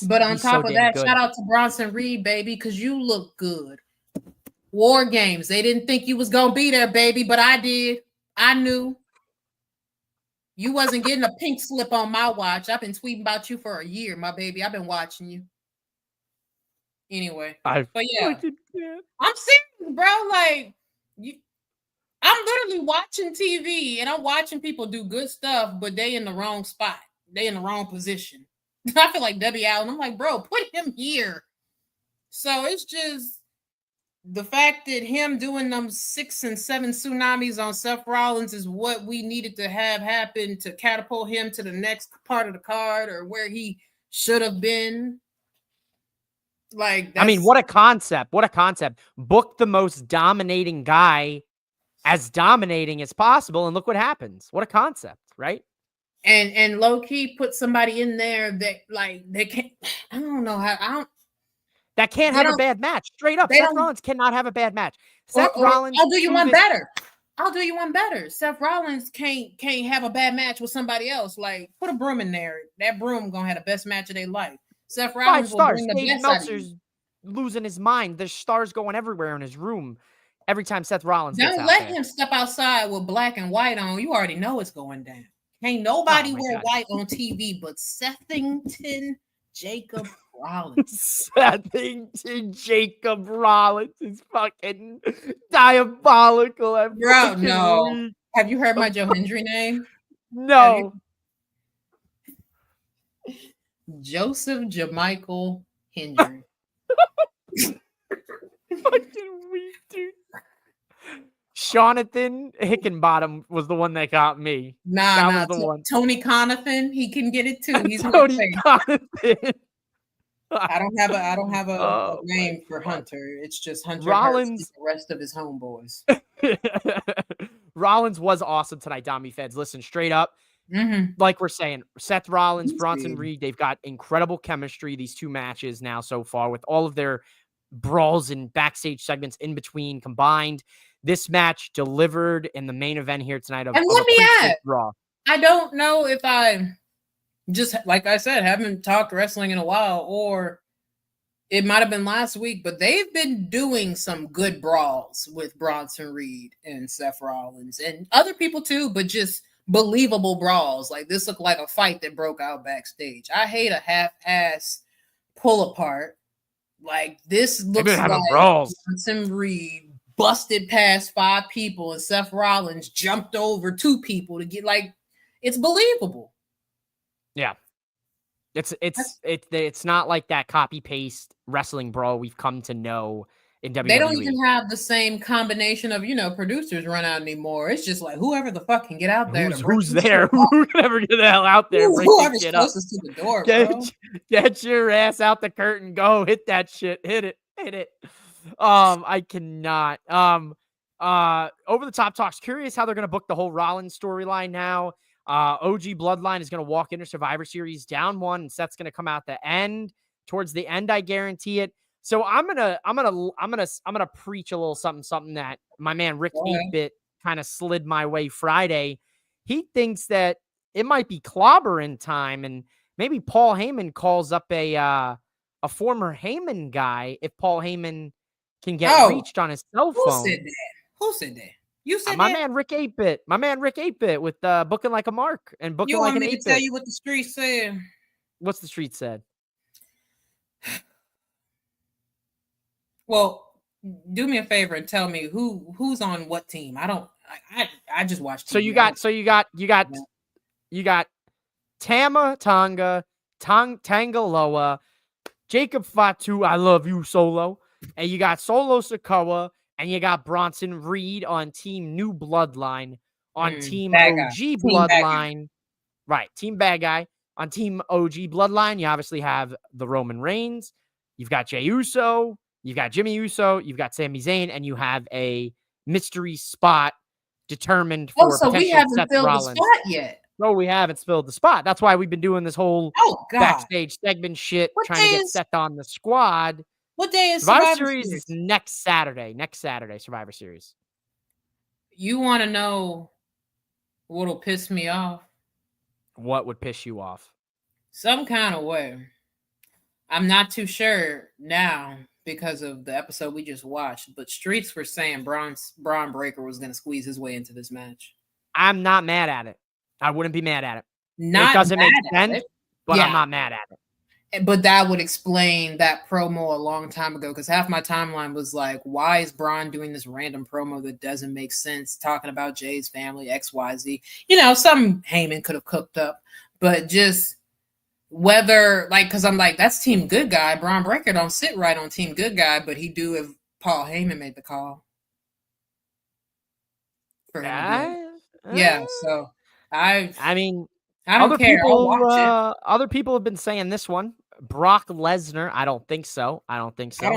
But on top of that, shout out to Bronson Reed, baby, because you look good. War Games. They didn't think you was gonna be there, baby, but I did. I knew. You wasn't getting a pink slip on my watch. I've been tweeting about you for a year, my baby. I've been watching you. Anyway, I but yeah, fucking can't. I'm serious, bro. Like, I'm literally watching TV and I'm watching people do good stuff, but they in the wrong spot. They in the wrong position. I feel like Debbie Allen. I'm like, bro, put him here. So it's just the fact that him doing them 6 and 7 tsunamis on Seth Rollins is what we needed to have happen to catapult him to the next part of the card or where he should have been. Like, I mean, what a concept. What a concept. Book the most dominating guy as dominating as possible, and look what happens. What a concept, right? And low key put somebody in there that like they can't. I don't know how. That can't have a bad match. Straight up, Seth Rollins cannot have a bad match. Seth Rollins. I'll do you one better. I'll do you one better. Seth Rollins can't have a bad match with somebody else. Like, put a broom in there. That broom gonna have the best match of their life. Seth Rollins 5 stars. will bring the Dave best out of Meltzer's losing his mind. There's stars going everywhere in his room every time Seth Rollins gets Don't out let there. him step outside with black and white on. You already know it's going down. Ain't nobody wear white on TV but Sethington Jacob Rollins. Sethington Jacob Rollins is fucking diabolical. Bro, no. Have you heard my Joe Hendry name? No. Joseph Jamichael Hendry. Fucking weak, dude. Jonathan Hickenbottom was the one that got me. Nah, the one. Tony Conathan, he can get it too. He's Tony Conathan. I don't have a name for Hunter. It's just Hunter Rollins. The rest of his homeboys. Rollins was awesome tonight, Dommy Feds. Listen, straight up, like we're saying, Seth Rollins, Bronson Reed, they've got incredible chemistry, these 2 matches now so far, with all of their brawls and backstage segments in between combined. This match delivered in the main event here tonight. And let me add, I don't know if I just, like I said, haven't talked wrestling in a while, or it might have been last week, but they've been doing some good brawls with Bronson Reed and Seth Rollins and other people too, but just believable brawls. Like, this looked like a fight that broke out backstage. I hate a half-ass pull apart. Like, this looks like Bronson Reed busted past 5 people and Seth Rollins jumped over 2 people to get, like, it's believable. Yeah. It's not like that copy paste wrestling brawl we've come to know in WWE. They don't even have the same combination of, producers run out anymore. It's just like whoever the fuck can get out there. Who's there? Who can ever get the hell out there? Whoever's closest to the door, bro. Get your ass out the curtain. Go hit that shit. Hit it. I cannot. Over the top talks. Curious how they're gonna book the whole Rollins storyline now. OG Bloodline is gonna walk into Survivor Series down 1, and Seth's gonna come out towards the end. I guarantee it. So I'm gonna preach a little something that my man Rick 8-Bit kind of slid my way Friday. He thinks that it might be clobbering time, and maybe Paul Heyman calls up a former Heyman guy if Paul Heyman can get reached on his cell phone. Who said that? You said my that? man Rick 8-Bit. My man Rick 8-Bit with booking like a Mark and booking like an 8-Bit. You want me to tell you what the street said? What's the street said? Well, do me a favor and tell me who's on what team. I just watched TV. You got Tama Tonga, Tangaloa, Jacob Fatu, I love you, Solo. And you got Solo Sikoa, and you got Bronson Reed on Team New Bloodline, on Team OG Bloodline. Right, Team Bad Guy. On Team OG Bloodline, you obviously have the Roman Reigns. You've got Jey Uso. You've got Jimmy Uso. You've got Sami Zayn. And you have a mystery spot determined for so we haven't Seth filled Rollins. the spot yet. No, we haven't spilled the spot. That's why we've been doing this whole backstage segment shit, trying to get Seth on the squad. What day is Survivor Series? Is next Saturday. Survivor Series. You want to know what'll piss me off? What would piss you off? Some kind of way. I'm not too sure now, because of the episode we just watched, but streets were saying Braun Breaker was going to squeeze his way into this match. I'm not mad at it. I wouldn't be mad at it. Not it doesn't make mad at sense, it. but Yeah. I'm not mad at it. But that would explain that promo a long time ago, because half my timeline was like, why is Braun doing this random promo that doesn't make sense, talking about Jay's family, XYZ? You know, some Heyman could have cooked up, but just whether, like, because I'm like, that's Team Good Guy. Braun Breaker don't sit right on Team Good Guy, but he do if Paul Heyman made the call for him to be. Yeah, so I mean, I don't care. I'll watch it. Other people have been saying this one. Brock Lesnar. I don't think so. I don't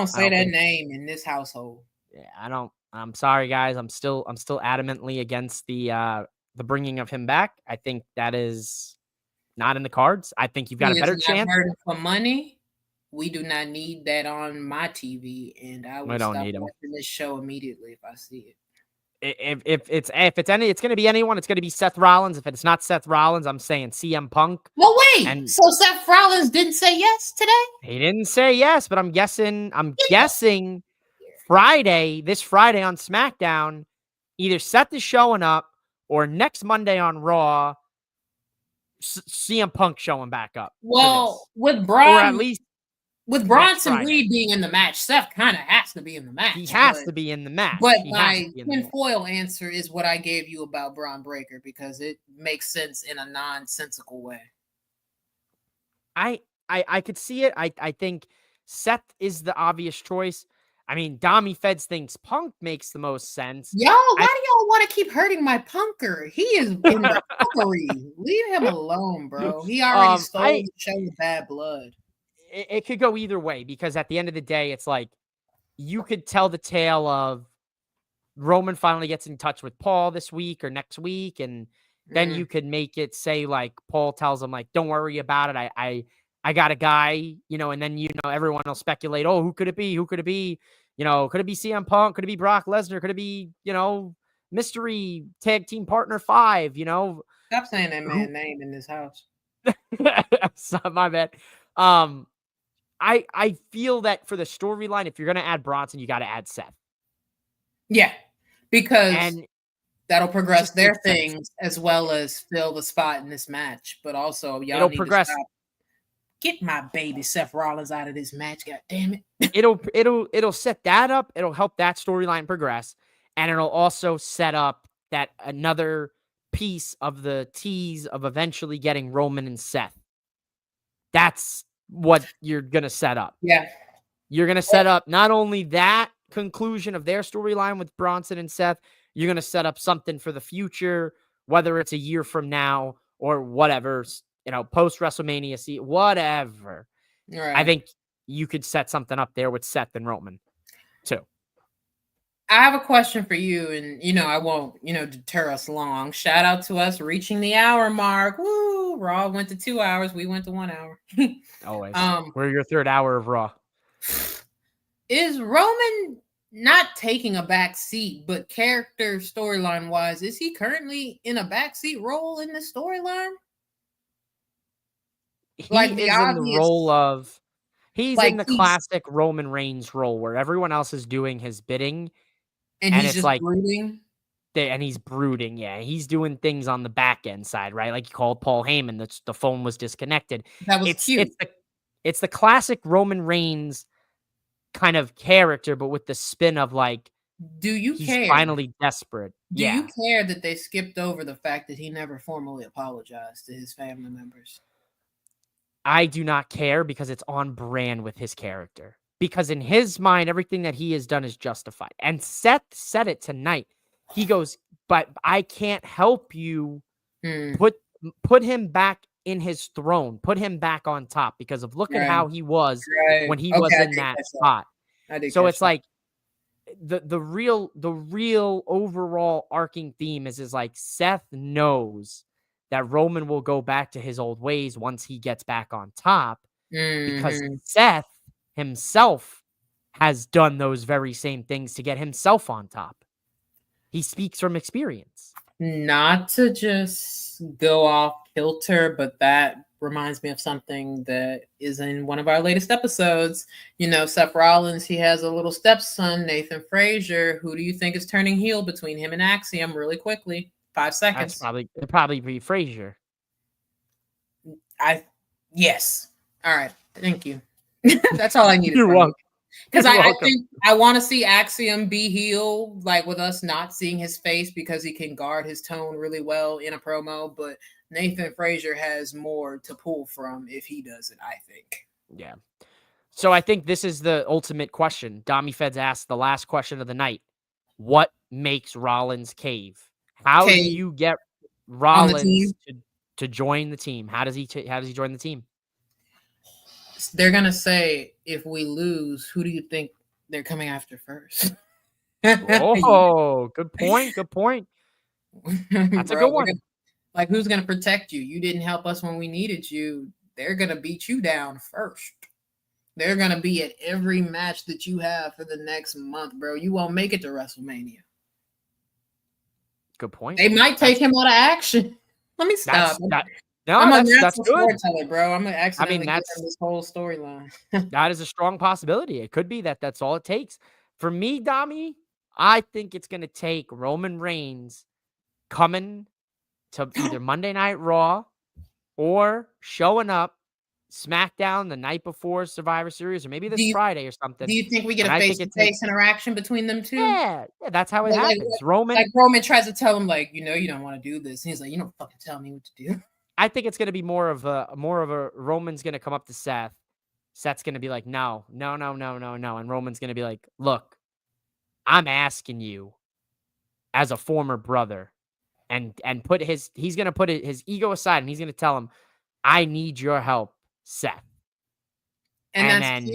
say that name in this household. Yeah, I'm sorry, guys. I'm still adamantly against the bringing of him back. I think that is not in the cards. I think you've got a better chance. For money, we do not need that on my TV, and I will stop watching this show immediately if I see it. If it's it's going to be anyone. It's going to be Seth Rollins. If it's not Seth Rollins, I'm saying CM Punk. Well, wait. So Seth Rollins didn't say yes today? He didn't say yes, but I'm guessing Friday, this Friday on SmackDown, either Seth is showing up or next Monday on Raw, CM Punk showing back up. Well, with Braun, or at least with Bronson Reed being in the match, Seth kind of has to be in the match. He has to be in the match. But my tinfoil answer is what I gave you about Braun Breaker, because it makes sense in a nonsensical way. I could see it. I think Seth is the obvious choice. I mean, Dami Feds thinks Punk makes the most sense. Y'all, why do y'all want to keep hurting my punker? He is in recovery. Leave him alone, bro. He already stole the show with bad blood. It could go either way, because at the end of the day, it's like you could tell the tale of Roman finally gets in touch with Paul this week or next week, and then you could make it say like Paul tells him like, "Don't worry about it. I got a guy," you know, and then everyone will speculate, "Oh, who could it be? Who could it be? You know, could it be CM Punk? Could it be Brock Lesnar? Could it be, mystery tag team partner 5? You know." Stop saying that man's name in this house. My bad. I feel that for the storyline, if you're going to add Bronson, you got to add Seth. Yeah, because that'll progress their things as well as fill the spot in this match. But also, y'all need to stop. Get my baby Seth Rollins out of this match. God damn it. It'll set that up. It'll help that storyline progress. And it'll also set up that another piece of the tease of eventually getting Roman and Seth. That's what you're going to set up. Yeah. You're going to set up not only that conclusion of their storyline with Bronson and Seth, you're going to set up something for the future, whether it's a year from now or whatever, post WrestleMania, whatever. Right. I think you could set something up there with Seth and Roman too. I have a question for you, and I won't, deter us long. Shout out to us reaching the hour mark. Woo! Raw went to 2 hours. We went to 1 hour. Always. We're your third hour of Raw. Is Roman not taking a back seat, but character storyline wise, is he currently in a backseat role in this storyline? He's in the role of he's in the classic Roman Reigns role where everyone else is doing his bidding, and he's just brooding. And he's brooding. Yeah, he's doing things on the back end side, right? Like you called Paul Heyman, the phone was disconnected. That was cute. It's the classic Roman Reigns kind of character, but with the spin of like, do you he's care? Finally desperate. Do you care that they skipped over the fact that he never formally apologized to his family members? I do not care, because it's on brand with his character. Because in his mind, everything that he has done is justified. And Seth said it tonight. He goes, "But I can't help you put him back in his throne, put him back on top, because of look at how he was when he was in that spot." So it's like the real overall arcing theme is like Seth knows that Roman will go back to his old ways once he gets back on top, because Seth himself has done those very same things to get himself on top. He speaks from experience. Not to just go off kilter, but that reminds me of something that is in one of our latest episodes. You know, Seth Rollins, he has a little stepson, Nathan Frazier. Who do you think is turning heel between him and Axiom? Really quickly, 5 That's seconds. it'd probably be Frazier. Yes. All right. Thank you. That's all I needed. You're from welcome. Because You're I welcome. think I want to see Axiom be heel, like with us not seeing his face because he can guard his tone really well in a promo. But Nathan Frazier has more to pull from if he does it, I think. Yeah. So I think this is the ultimate question. Dami Feds asked the last question of the night. What makes Rollins cave? How do Okay, you get on the Rollins team, to join the team? How does he join the team? they're gonna say if we lose, who do you think they're coming after first? Oh, good point. Good point. That's a Bro, good one. like who's gonna protect you? You didn't help us when we needed you. They're gonna beat you down first. They're gonna be at every match that you have for the next month, bro. You won't make it to WrestleMania. Good point. They might take him out of action. Let me stop. I'm a natural storyteller, bro. I'm gonna accidentally give him this whole storyline. That is a strong possibility. It could be that's all it takes. For me, Dami, I think it's gonna take Roman Reigns coming to either Monday Night Raw or showing up SmackDown the night before Survivor Series, or maybe this Friday or something. Do you think we get a face-to-face interaction between them two? Yeah, that's how it happens. Roman tries to tell him, like, you know, you don't want to do this. And he's like, you don't fucking tell me what to do. I think it's gonna be more of a Roman's gonna come up to Seth. Seth's gonna be like, no, and Roman's gonna be like, look, I'm asking you as a former brother, and he's gonna put his ego aside, and he's gonna tell him, I need your help, Seth. And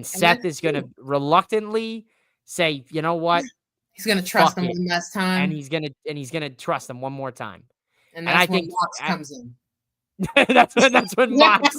Seth is gonna reluctantly say, you know what? He's gonna trust him one last time, and he's gonna trust him one more time. And that's when Mox comes in. that's when Mox.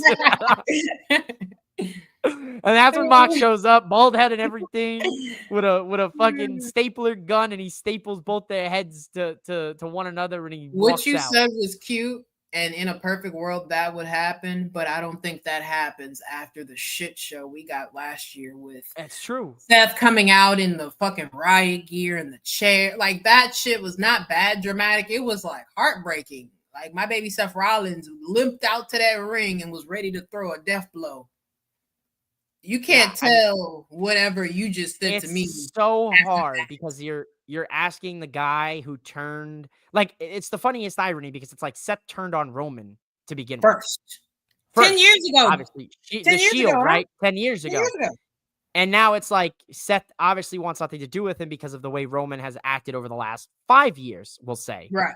And that's when Mox shows up, bald head and everything, with a fucking stapler gun, and he staples both their heads to one another, and he walks out. What you said was cute, and in a perfect world that would happen, but I don't think that happens after the shit show we got last year with. That's true. Seth coming out in the fucking riot gear and the chair, like that shit was not bad dramatic. It was like heartbreaking. Like my baby Seth Rollins limped out to that ring and was ready to throw a death blow. You can't tell whatever you just said to me. It's so hard because you're asking the guy who turned, like, it's the funniest irony because it's like Seth turned on Roman to begin first. 10 years ago. Obviously. The Shield, right? 10 years ago. And now it's like Seth obviously wants something to do with him because of the way Roman has acted over the last 5 years, we'll say. Right.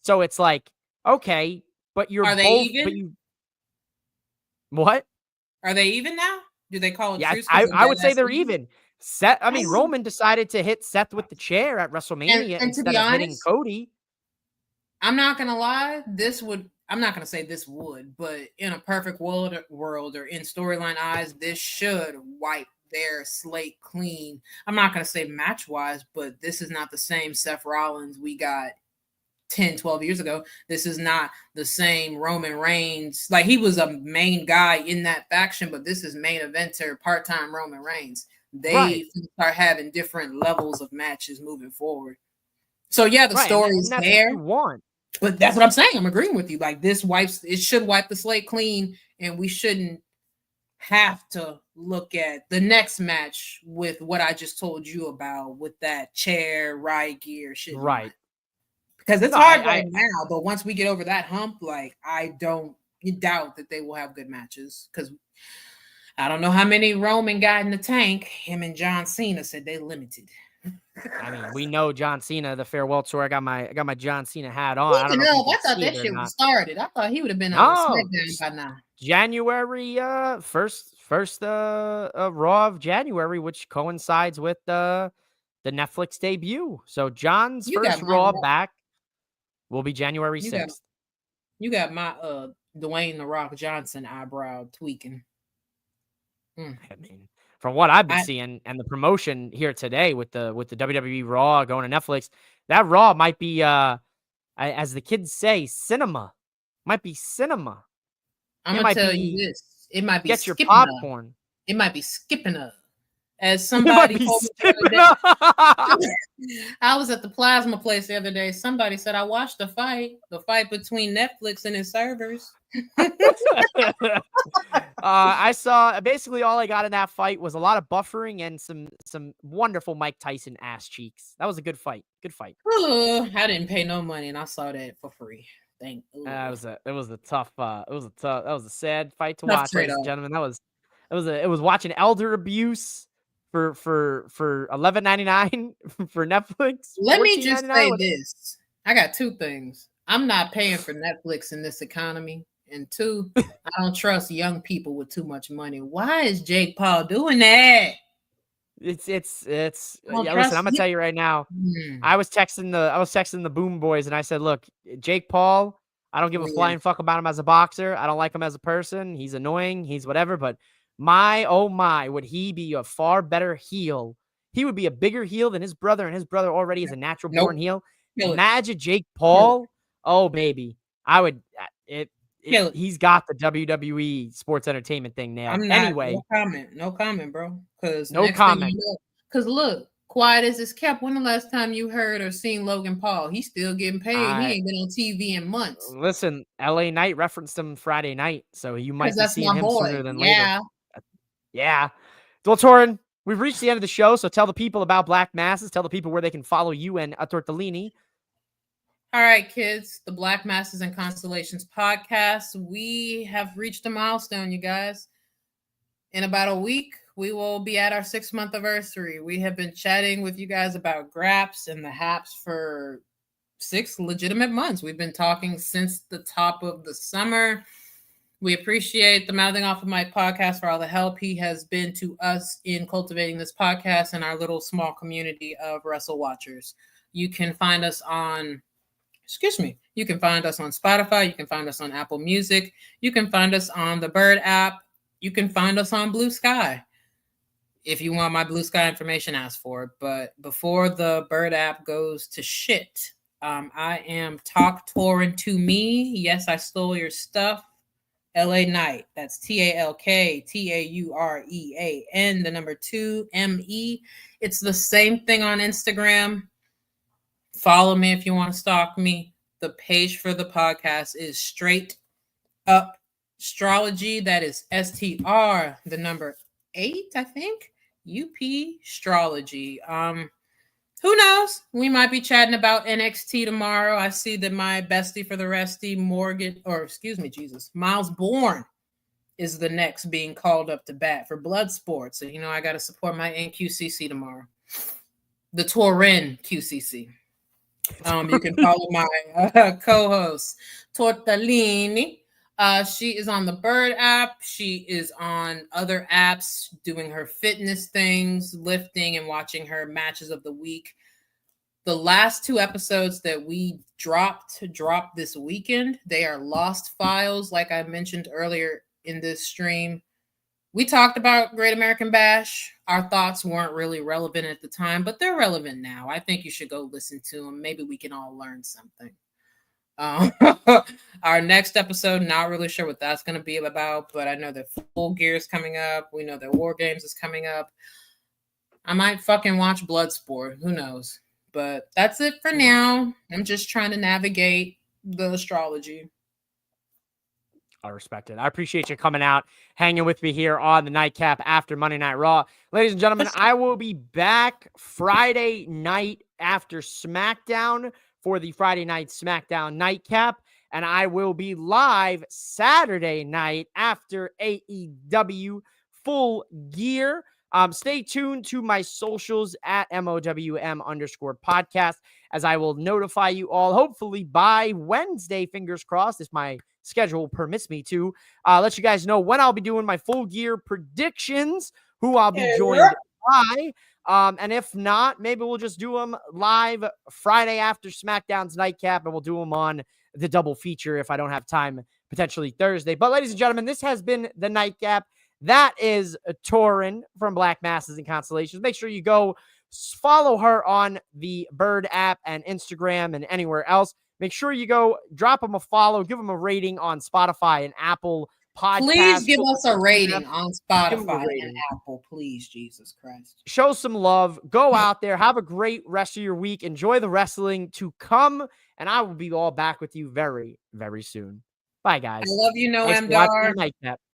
So it's like, okay, but you're Are they even? What? Are they even now? Do they call it? Yeah, I would say they're even. Seth, I mean, Roman decided to hit Seth with the chair at WrestleMania and instead of hitting Cody. I'm not gonna lie, I'm not gonna say this would, but in a perfect world or in storyline eyes, this should wipe their slate clean. I'm not gonna say match wise, but this is not the same Seth Rollins we got 10, 12 years ago. This is not the same Roman Reigns. Like, he was a main guy in that faction, but this is main eventer, part-time Roman Reigns. They start having different levels of matches moving forward. So yeah, the story is there. But that's what I'm saying. I'm agreeing with you. Like, it should wipe the slate clean, and we shouldn't have to look at the next match with what I just told you about with that chair, riot gear shit. Right. Because it's hard right now, but once we get over that hump, like, I don't doubt that they will have good matches. Because I don't know how many Roman got in the tank. Him and John Cena said they limited. I mean, we know John Cena, the farewell tour. I got my John Cena hat on. I thought that shit was started. I thought he would have been on SmackDown by now. January, first Raw of January, which coincides with the Netflix debut. So John's first Raw back will be January 6th. You got my Dwayne The Rock Johnson eyebrow tweaking. I mean, from what I've been seeing and the promotion here today with the WWE Raw going to Netflix, that Raw might be, as the kids say, cinema. Might be cinema. I'm It gonna might tell you be this. It might be get your skipping up. popcorn. It might be skipping up. As It might somebody be told me the other skipping day, up. I was at the plasma place the other day. Somebody said I watched the fight between Netflix and its servers. I saw basically all I got in that fight was a lot of buffering and some wonderful Mike Tyson ass cheeks. That was a good fight. Good fight. I didn't pay no money and I saw that for free. Thank you. That was a sad fight to Tough watch, ladies and trade-off. gentlemen. It was watching elder abuse for $11.99 for Netflix. Let me just say $14.99. this. I got two things. I'm not paying for Netflix in this economy. And two, I don't trust young people with too much money. Why is Jake Paul doing that? It's Don't yeah, listen, trust I'm gonna him. tell you right now. I was texting the Boom Boys and I said, look, Jake Paul, I don't give a Weird. flying fuck about him as a boxer. I don't like him as a person. He's annoying. He's whatever. But my, oh my, would he be a far better heel? He would be a bigger heel than his brother, and his brother already is a natural born heel. Kill it. Imagine Jake Paul. Oh, baby. I would. Kill it. He's got the WWE sports entertainment thing nailed. I'm not. Anyway, No comment, bro. Because no comment. Because look, quiet as it's kept. When the last time you heard or seen Logan Paul? He's still getting paid. He ain't been on TV in months. Listen, LA Knight referenced him Friday night, so you might be seeing him sooner than later. Yeah. Well, Taurean, we've reached the end of the show, so tell the people about Black Masses. Tell the people where they can follow you and A Tortellini. All right, kids, the Black Masses and Constellations podcast. We have reached a milestone, you guys. In about a week, we will be at our 6-month anniversary. We have been chatting with you guys about graps and the haps for 6 legitimate months. We've been talking since the top of the summer. We appreciate the Mouthing Off of Mike podcast for all the help he has been to us in cultivating this podcast and our little small community of wrestle watchers. You can find us on You can find us on Spotify. You can find us on Apple Music. You can find us on the Bird app. You can find us on Blue Sky. If you want my Blue Sky information, ask for it. But before the Bird app goes to shit, I am Talk Taurean to me. Yes, I stole your stuff. LA Knight. That's TALKTAUREAN, the number 2 ME. It's the same thing on Instagram. Follow me if you want to stalk me. The page for the podcast is Straight Up Astrology. That is STR, the number 8, I think. UP Astrology. Who knows? We might be chatting about NXT tomorrow. I see that my bestie for the resty, Miles Bourne is the next being called up to bat for Bloodsport. So, I got to support my NQCC tomorrow. The Taurean QCC. You can follow my co-host, Tortellini. She is on the Bird app. She is on other apps doing her fitness things, lifting, and watching her matches of the week. The last 2 episodes that we dropped this weekend, they are lost files, like I mentioned earlier in this stream. We talked about Great American Bash. Our thoughts weren't really relevant at the time, but they're relevant now. I think you should go listen to them. Maybe we can all learn something. Our next episode, not really sure what that's going to be about, but I know that Full Gear is coming up. We know that War Games is coming up. I might fucking watch Bloodsport. Who knows? But that's it for now. I'm just trying to navigate the astrology. I respect it. I appreciate you coming out, hanging with me here on the Nightcap after Monday Night Raw. Ladies and gentlemen, I will be back Friday night after SmackDown for the Friday night SmackDown Nightcap, and I will be live Saturday night after AEW Full Gear. Stay tuned to my socials at MOWM_podcast, as I will notify you all, hopefully by Wednesday, fingers crossed, if my schedule permits me to, let you guys know when I'll be doing my Full Gear predictions, who I'll be joined by. And if not, maybe we'll just do them live Friday after SmackDown's Nightcap, and we'll do them on the double feature if I don't have time, potentially Thursday. But ladies and gentlemen, this has been the Nightcap. That is Taurean from Black Masses and Constellations. Make sure you go follow her on the Bird app and Instagram and anywhere else. Make sure you go drop them a follow, give them a rating on Spotify and Apple Podcasts. Please give us a rating on Give 'em a Spotify and rating. Apple. Please, Jesus Christ. Show some love. Go out there. Have a great rest of your week. Enjoy the wrestling to come. And I will be all back with you very, very soon. Bye, guys. I love you, Thanks for watching Noam the Nightcap.